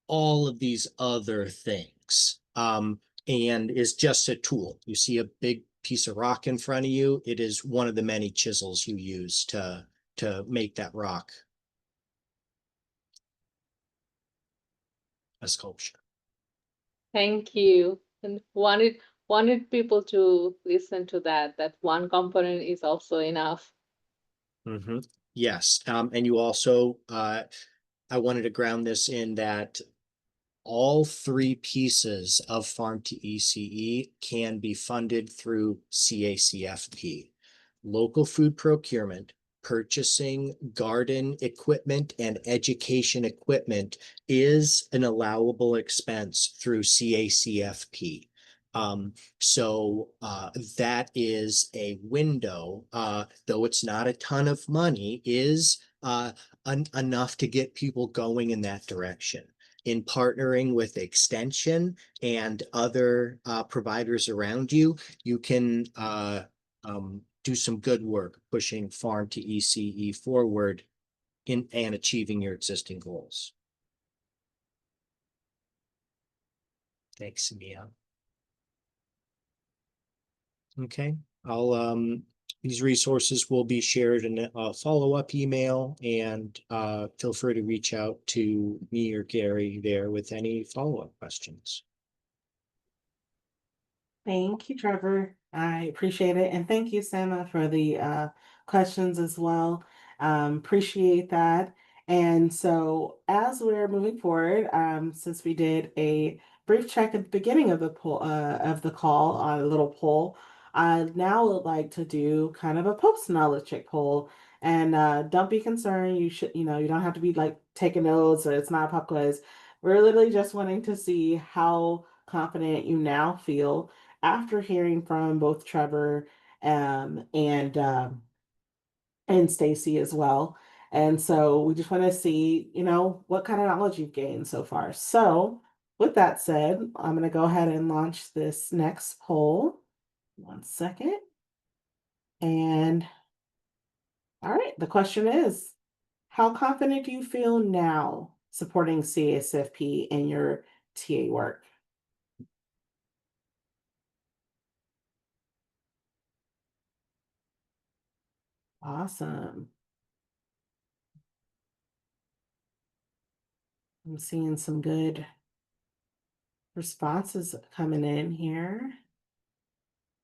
all of these other things and is just a tool. You see a big piece of rock in front of you. It is one of the many chisels you use to make that rock a sculpture. Thank you. And wanted people to listen to that 1 component is also enough. Mm-hmm. Yes. And you also, I wanted to ground this in that all 3 pieces of farm to ECE can be funded through CACFP. Local food procurement, purchasing garden equipment and education equipment is an allowable expense through CACFP. So that is a window, though it's not a ton of money, is enough to get people going in that direction. In partnering with Extension and other providers around you, you can do some good work pushing farm to ECE forward and achieving your existing goals. Thanks, Mia. Okay, these resources will be shared in a follow-up email, and feel free to reach out to me or Gary there with any follow-up questions. Thank you, Trevor. I appreciate it. And thank you, Sama, for the questions as well. Appreciate that. And so as we're moving forward, since we did a brief check at the beginning of the poll of the call on a little poll, I now would like to do kind of a post knowledge check poll. And don't be concerned, you don't have to be like taking notes, or it's not a pop quiz. We're literally just wanting to see how confident you now feel after hearing from both Trevor and Stacy as well. And so we just want to see, what kind of knowledge you've gained so far. So with that said, I'm going to go ahead and launch this next poll. 1 second. And all right, the question is, how confident do you feel now supporting CSFP in your TA work? Awesome. I'm seeing some good responses coming in here.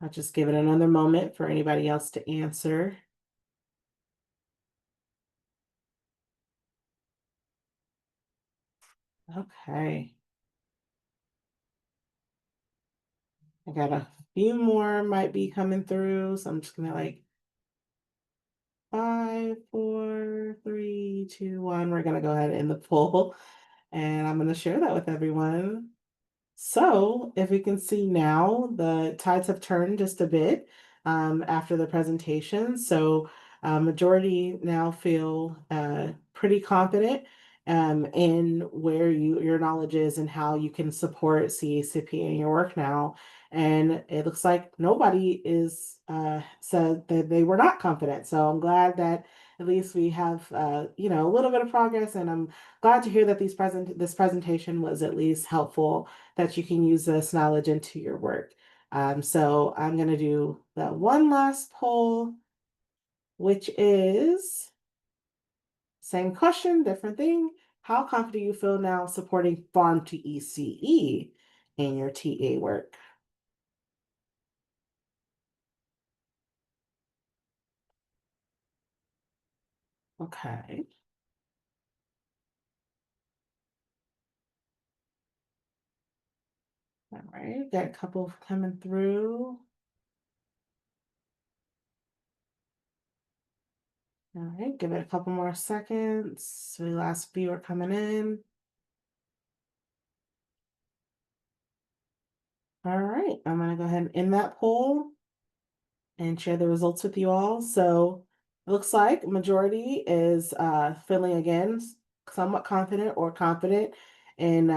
I'll just give it another moment for anybody else to answer. Okay. I got a few more might be coming through, so I'm just gonna 5, 4, 3, 2, 1. We're gonna go ahead and end the poll, and I'm gonna share that with everyone. So if we can see now, the tides have turned just a bit after the presentation. So majority now feel pretty confident in where your knowledge is and how you can support CACP in your work now. And it looks like nobody is said that they were not confident. So I'm glad that at least we have a little bit of progress, and I'm glad to hear that this presentation was at least helpful, that you can use this knowledge into your work. So I'm going to do that one last poll, which is same question, different thing. How confident do you feel now supporting Farm to ECE in your TA work? Okay. All right, got a couple coming through. All right, give it a couple more seconds. The last few are coming in. All right, I'm gonna go ahead and end that poll and share the results with you all. So it looks like majority is feeling again somewhat confident or confident in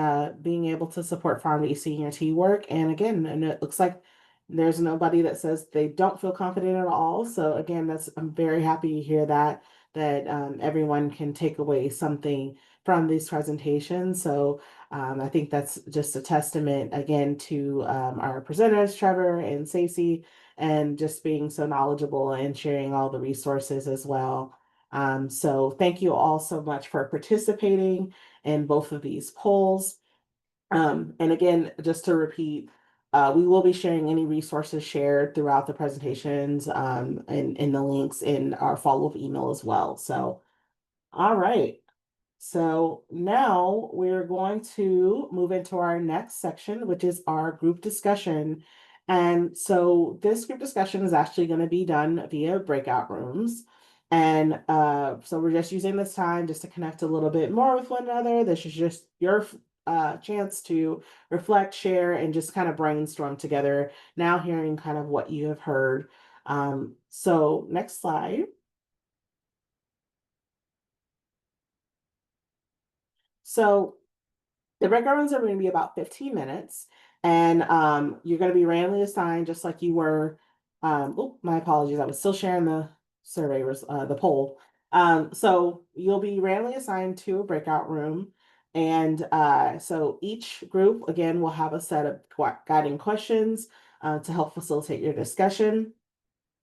being able to support farm to senior T work. And again, and it looks like there's nobody that says they don't feel confident at all. So again, I'm very happy to hear that everyone can take away something from these presentations. So I think that's just a testament again to our presenters, Trevor and Stacey, and just being so knowledgeable and sharing all the resources as well. So thank you all so much for participating in both of these polls. And again, just to repeat, we will be sharing any resources shared throughout the presentations and in the links in our follow-up email as well. So, all right. So now we're going to move into our next section, which is our group discussion. And so this group discussion is actually going to be done via breakout rooms. And so we're just using this time just to connect a little bit more with one another. This is just your chance to reflect, share, and just kind of brainstorm together, now hearing kind of what you have heard. So next slide. So the breakout rooms are going to be about 15 minutes, and you're going to be randomly assigned just like you were. Oh, my apologies. I was still sharing the the poll. So you'll be randomly assigned to a breakout room. And so each group, again, will have a set of guiding questions to help facilitate your discussion.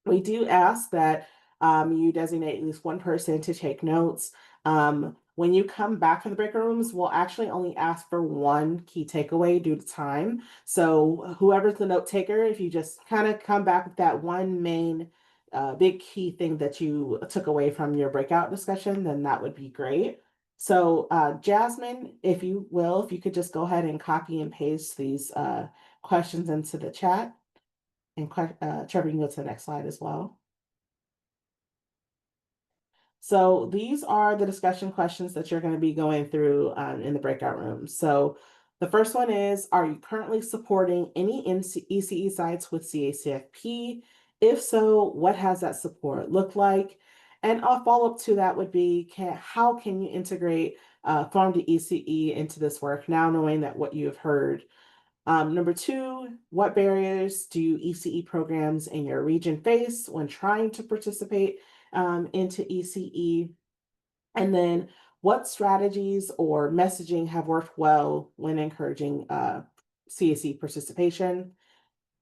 We do ask that you designate at least one person to take notes. When you come back from the breakout rooms, we'll actually only ask for one key takeaway due to time. So whoever's the note taker, if you just kind of come back with that one main big key thing that you took away from your breakout discussion, then that would be great. So Jasmine, if you could just go ahead and copy and paste these questions into the chat. And Trevor, you can go to the next slide as well. So these are the discussion questions that you're going to be going through in the breakout room. So The first one is, are you currently supporting any ECE sites with CACFP? If so, what has that support looked like? And a follow-up to that would be, how can you integrate Farm to ECE into this work now, knowing that what you have heard? Number two, what barriers do ECE programs in your region face when trying to participate into ECE? And then what strategies or messaging have worked well when encouraging CAC participation?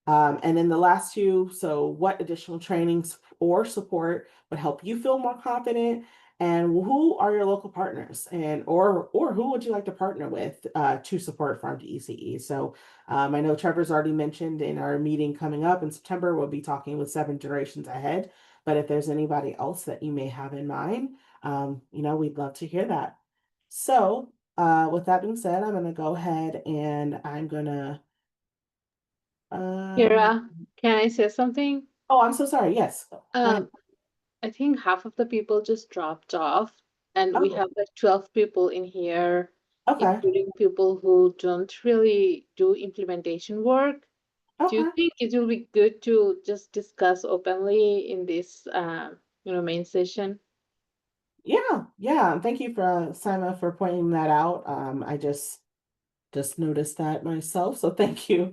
And then the last two, so what additional trainings or support would help you feel more confident? And who are your local partners, and or who would you like to partner with to support Farm to ECE? So I know Trevor's already mentioned in our meeting coming up in September, we'll be talking with 7 Generations Ahead. But if there's anybody else that you may have in mind, we'd love to hear that. So with that being said, I'm going to go ahead and I'm going to Kira, can I say something? oh, I'm so sorry. Yes. I think half of the people just dropped off, and we Oh, have like 12 people in here, okay. including people who don't really do implementation work. Do you Okay. think it will be good to just discuss openly in this, main session? Yeah. Yeah. Thank you for Simon for pointing that out. I just noticed that myself, so thank you.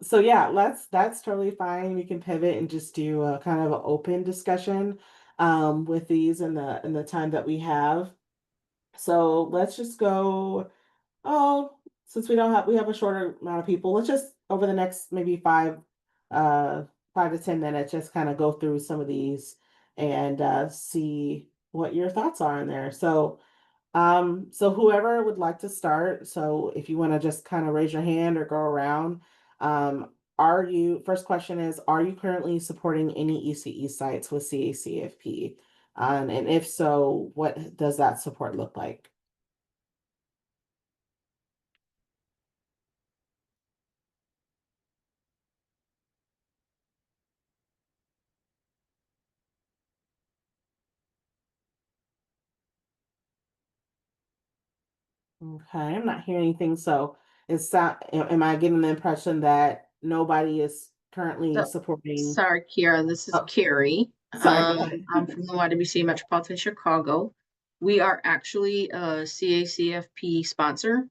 So yeah, that's totally fine. We can pivot and just do a kind of an open discussion with these in the time that we have. So let's just go. Oh, since we have a shorter amount of people, let's just over the next maybe 5 to 10 minutes, just kind of go through some of these and see what your thoughts are in there. So whoever would like to start, so if you want to just kind of raise your hand or go around, first question is, are you currently supporting any ECE sites with CACFP? And if so, what does that support look like? Okay, I'm not hearing anything. So am I getting the impression that nobody is currently So, supporting? sorry, Kira, this is Oh, Carrie. sorry, go ahead. I'm from the YWCA Metropolitan Chicago. We are actually a CACFP sponsor.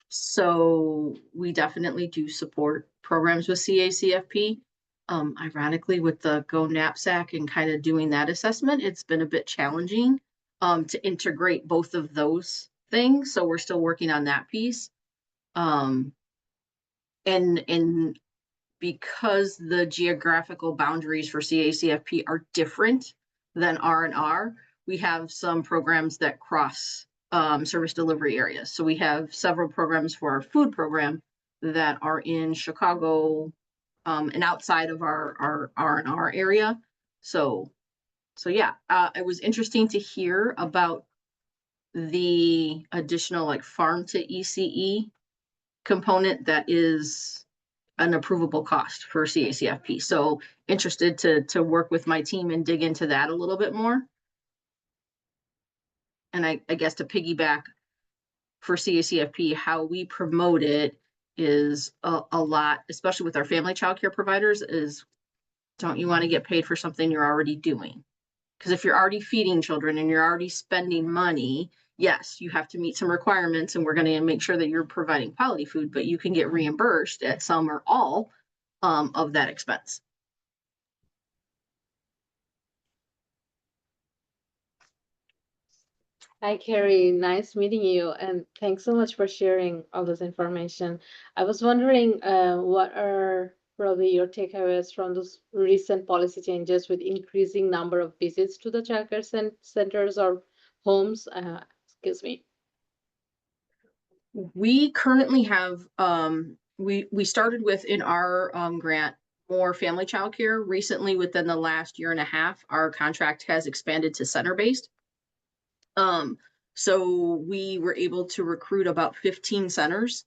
So we definitely do support programs with CACFP. Ironically, with the Go NAPSACC and kind of doing that assessment, it's been a bit challenging to integrate both of those things. So we're still working on that piece. And because the geographical boundaries for CACFP are different than R&R, we have some programs that cross service delivery areas. So we have several programs for our food program that are in Chicago and outside of our R&R area. So yeah, it was interesting to hear about the additional like farm to ECE component that is an approvable cost for CACFP. So interested to work with my team and dig into that a little bit more. And I guess to piggyback for CACFP, how we promote it is a lot, especially with our family childcare providers, is don't you want to get paid for something you're already doing? Because if you're already feeding children and you're already spending money, yes, you have to meet some requirements and we're going to make sure that you're providing quality food, but you can get reimbursed at some or all of that expense. Hi, Carrie. Nice meeting you, and thanks so much for sharing all this information. I was wondering, what are probably your takeaways from those recent policy changes with increasing number of visits to the childcare centers or homes? Excuse me. We currently have we started with in our grant more family childcare. Recently, within the last year and a half, our contract has expanded to center-based. So we were able to recruit about 15 centers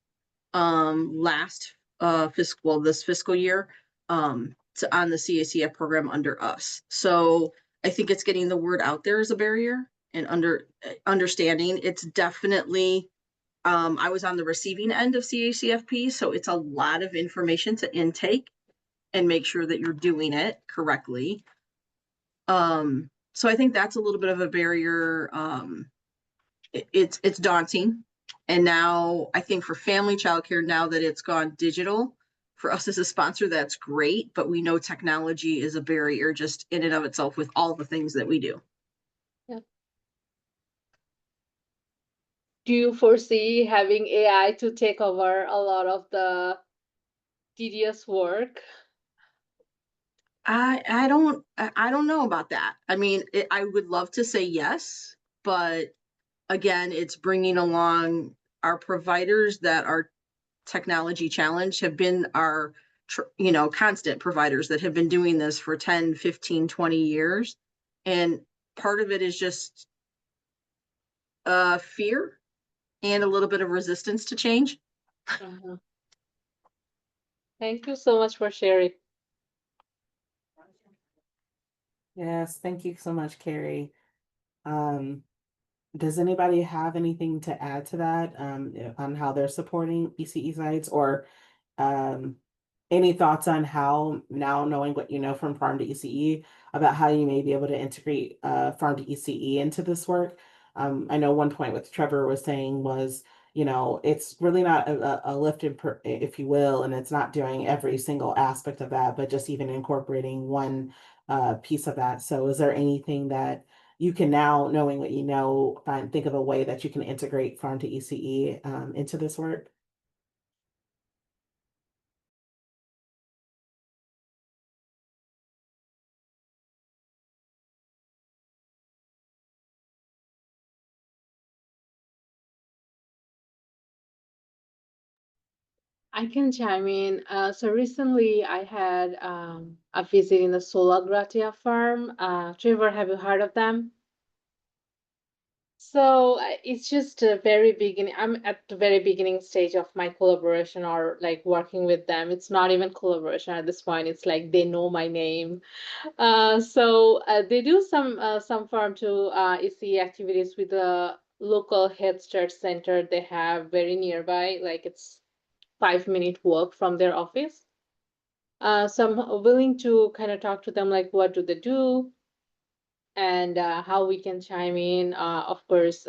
last this fiscal year on the CACF program under us. So I think it's getting the word out there as a barrier and understanding. It's definitely I was on the receiving end of CACFP, so it's a lot of information to intake and make sure that you're doing it correctly. So I think that's a little bit of a barrier. It's daunting. And now I think for family childcare, now that it's gone digital, for us as a sponsor, that's great, but we know technology is a barrier just in and of itself with all the things that we do. Do you foresee having AI to take over a lot of the tedious work? I don't know about that. I mean, I would love to say yes, but again, it's bringing along our providers that are technology challenged have been our constant providers that have been doing this for 10, 15, 20 years. And part of it is just fear and a little bit of resistance to change. Thank you so much for sharing. Yes, thank you so much, Carrie. Does anybody have anything to add to that on how they're supporting ECE sites, or any thoughts on how, now knowing what you know from farm to ECE, about how you may be able to integrate farm to ECE into this work? I know one point what Trevor was saying was, it's really not a lift, if you will, and it's not doing every single aspect of that, but just even incorporating one piece of that. So is there anything that you can now, knowing what you know, think of a way that you can integrate farm to ECE into this work? I can chime in. So recently I had a visit in the Sola Gratia farm. Trevor, have you heard of them? So it's just a very beginning. I'm at the very beginning stage of my collaboration or like working with them. It's not even collaboration at this point. It's like they know my name. So they do some farm to ECE activities with the local Head Start center they have very nearby. Like it's 5-minute walk from their office. So I'm willing to kind of talk to them, like what do they do and how we can chime in. Of course,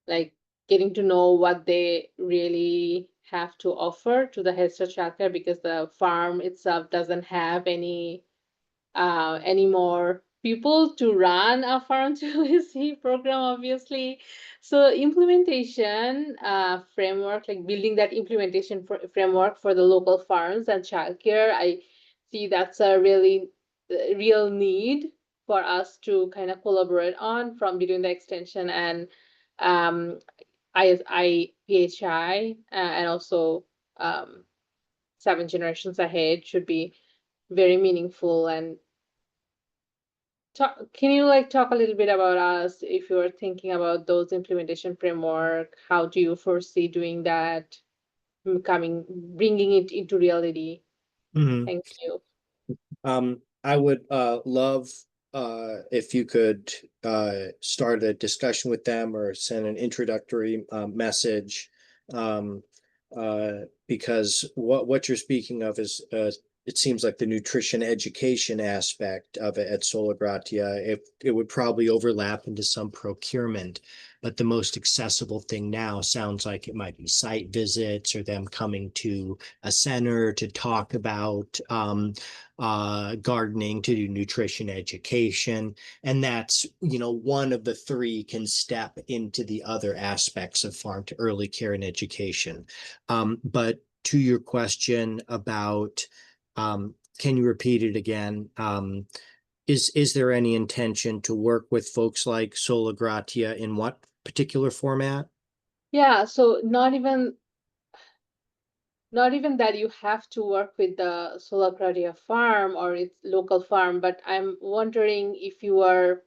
like getting to know what they really have to offer to the Head Start childcare, because the farm itself doesn't have any more people to run a farm to ECE program, obviously. So implementation framework, like building that implementation framework for the local farms and childcare, I see that's a really real need for us to kind of collaborate on from between the extension and IPHI and also 7 generations ahead should be very meaningful. And can you talk a little bit about us if you're thinking about those implementation framework? How do you foresee doing that, bringing it into reality? Thank you. I would love if you could start a discussion with them or send an introductory message, because what you're speaking of is it seems like the nutrition education aspect of it at Sola Gratia. It would probably overlap into some procurement, but the most accessible thing now sounds like it might be site visits or them coming to a center to talk about gardening, to do nutrition education. And that's, one of the three can step into the other aspects of farm to early care and education. But to your question about, can you repeat it again? Is there any intention to work with folks like Sola Gratia in what particular format? Yeah, so not even that you have to work with the Sola Gratia farm or its local farm, but I'm wondering if you are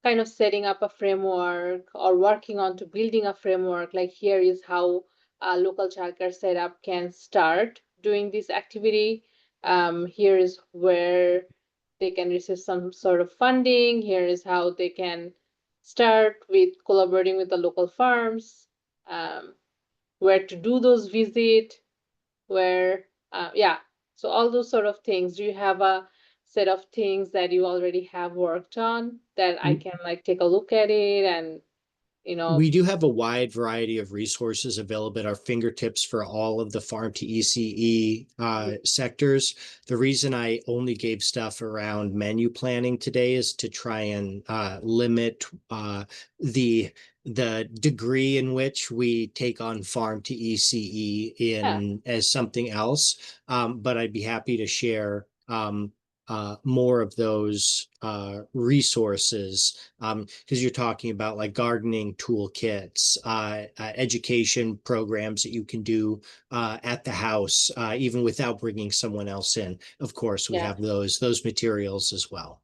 kind of setting up a framework or working on to building a framework, like here is how a local childcare setup can start doing this activity. Here is where they can receive some sort of funding. Here is how they can start with collaborating with the local farms, where to do those visits, where, yeah, so all those sort of things. Do you have a set of things that you already have worked on that I can like take a look at it and, We do have a wide variety of resources available at our fingertips for all of the farm to ECE sectors. The reason I only gave stuff around menu planning today is to try and limit the degree in which we take on farm to ECE in as something else. But I'd be happy to share more of those resources, because you're talking about like gardening toolkits, education programs that you can do at the house, even without bringing someone else in. Of course, we have those materials as well.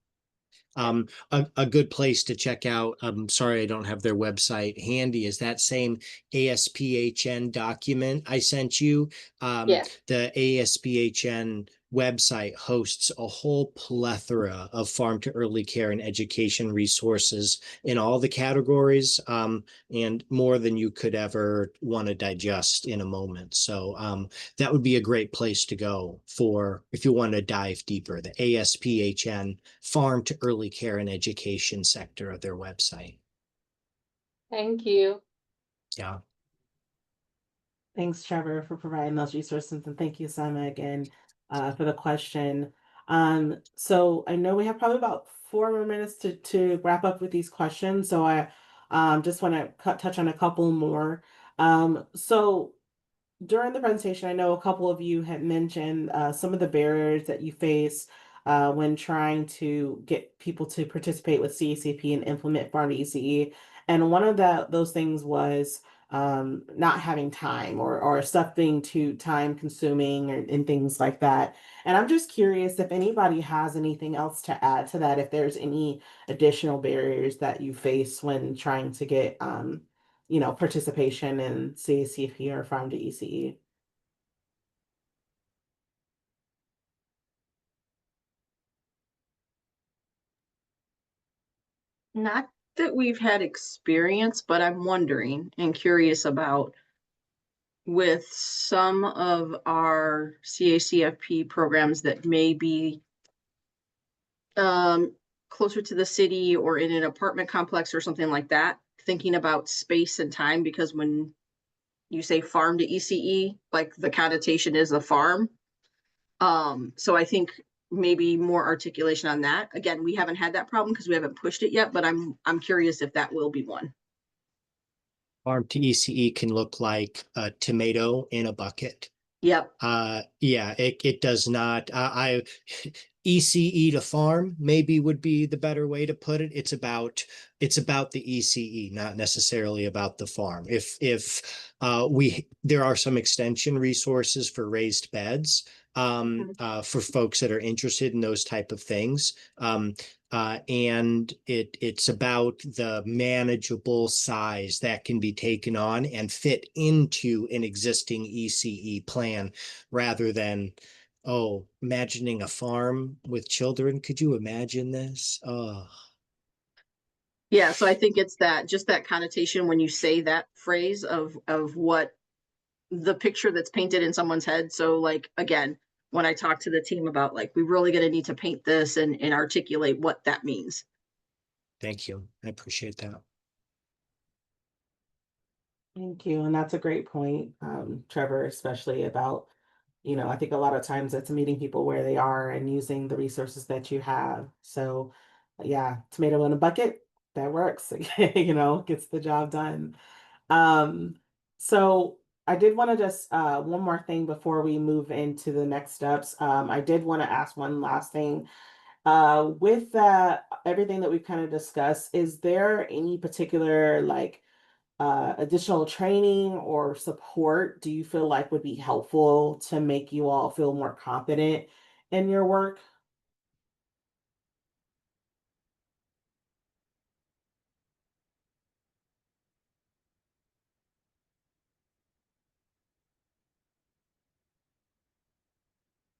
A good place to check out, I'm sorry I don't have their website handy, is that same ASPHN document I sent you. The ASPHN website hosts a whole plethora of farm to early care and education resources in all the categories, and more than you could ever want to digest in a moment. So that would be a great place to go for if you want to dive deeper, the ASPHN farm to early care and education sector of their website. Thank you. Yeah. Thanks, Trevor, for providing those resources, and thank you, Sama, again for the question. So I know we have probably about 4 more minutes to wrap up with these questions. So I just want to touch on a couple more. So during the presentation, I know a couple of you had mentioned some of the barriers that you face when trying to get people to participate with CACP and implement Farm to ECE. And one of those things was not having time, or stuff being too time consuming, and things like that. And I'm just curious if anybody has anything else to add to that, if there's any additional barriers that you face when trying to get participation in CACP or Farm to ECE. Not that we've had experience, but I'm wondering and curious about with some of our CACFP programs that may be closer to the city or in an apartment complex or something like that, thinking about space and time, because when you say farm to ECE, like the connotation is a farm. So I think maybe more articulation on that. Again, we haven't had that problem because we haven't pushed it yet, but I'm curious if that will be one. Farm to ECE can look like a tomato in a bucket. Yep. Yeah, it does not. ECE to farm maybe would be the better way to put it. It's about the ECE, not necessarily about the farm. If there are some extension resources for raised beds for folks that are interested in those type of things. And it's about the manageable size that can be taken on and fit into an existing ECE plan, rather than, oh, imagining a farm with children. Could you imagine this? Oh. Yeah, so I think it's just that connotation when you say that phrase of what the picture that's painted in someone's head. So like, again, when I talk to the team about like, we're really going to need to paint this and articulate what that means. Thank you. I appreciate that. Thank you. And that's a great point, Trevor, especially about, I think a lot of times it's meeting people where they are and using the resources that you have. So yeah, tomato in a bucket, that works, gets the job done. So I did want to just one more thing before we move into the next steps. I did want to ask one last thing. With everything that we've kind of discussed, is there any particular like additional training or support do you feel like would be helpful to make you all feel more confident in your work?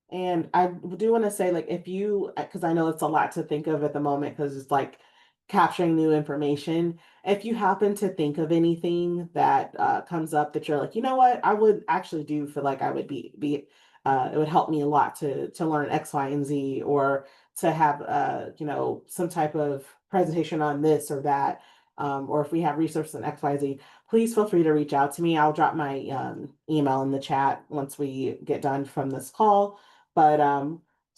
And I do want to say, like, if you, because I know it's a lot to think of at the moment, because it's like capturing new information. If you happen to think of anything that comes up that you're like, you know what, I would actually do feel like I would be it would help me a lot to learn X, Y, and Z, or to have some type of presentation on this or that, or if we have resources on X, Y, Z, please feel free to reach out to me. I'll drop my email in the chat once we get done from this call. But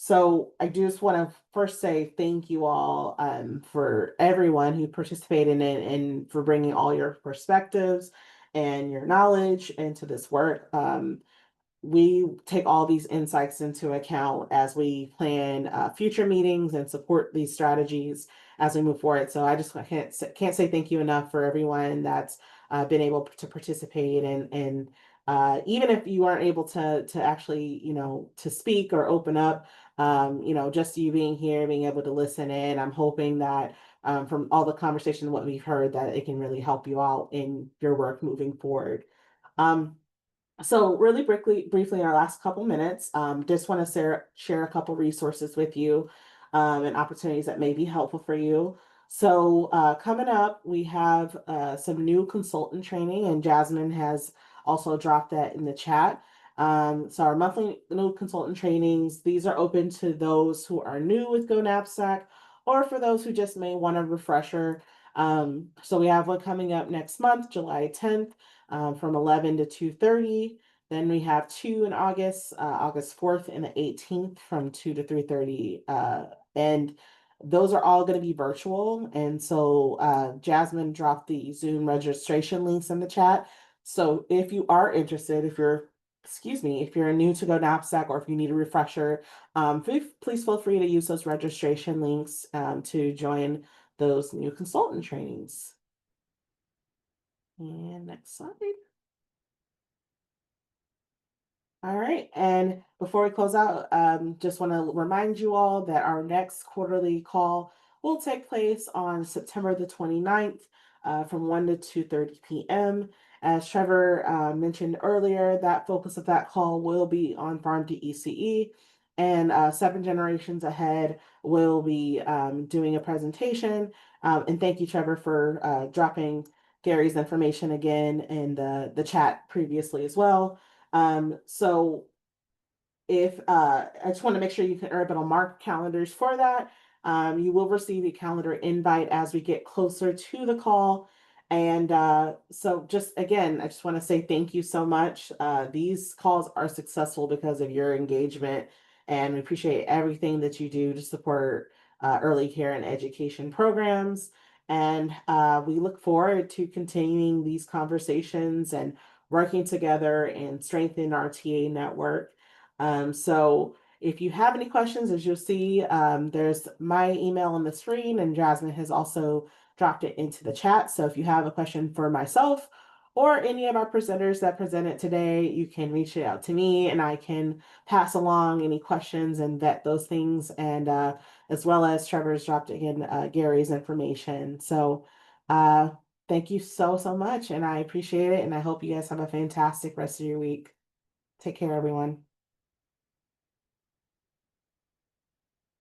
so I just want to first say thank you all for everyone who participated in it and for bringing all your perspectives and your knowledge into this work. We take all these insights into account as we plan future meetings and support these strategies as we move forward. So I just can't say thank you enough for everyone that's been able to participate, and even if you aren't able to actually to speak or open up, just you being here, being able to listen in. I'm hoping that from all the conversation, what we've heard, that it can really help you out in your work moving forward. So really briefly in our last couple minutes, just want to share a couple resources with you and opportunities that may be helpful for you. So coming up, we have some new consultant training, and Jasmine has also dropped that in the chat. So our monthly new consultant trainings, these are open to those who are new with Go NAPSACC, or for those who just may want a refresher. So we have one coming up next month, July 10th from 11 to 2:30. Then we have two in August, August 4th and the 18th from 2 to 3:30. And those are all going to be virtual. And so Jasmine dropped the Zoom registration links in the chat. So if you are interested, if you're new to Go NAPSACC, or if you need a refresher, please feel free to use those registration links to join those new consultant trainings. And next slide. All right, and before we close out, just want to remind you all that our next quarterly call will take place on September the 29th from 1 to 2:30 p.m. As Trevor mentioned earlier, that focus of that call will be on Farm to ECE, and 7 Generations Ahead will be doing a presentation. And thank you, Trevor, for dropping Gary's information again in the chat previously as well. So if I just want to make sure you can everybody mark calendars for that. You will receive a calendar invite as we get closer to the call. And so just again, I just want to say thank you so much. These calls are successful because of your engagement, and we appreciate everything that you do to support early care and education programs. And we look forward to continuing these conversations and working together and strengthening our TA network. So if you have any questions, as you'll see, there's my email on the screen, and Jasmine has also dropped it into the chat. So if you have a question for myself or any of our presenters that presented today, you can reach out to me, and I can pass along any questions and vet those things. And as well as Trevor's dropped in Gary's information. So thank you so much, and I appreciate it. And I hope you guys have a fantastic rest of your week. Take care, everyone.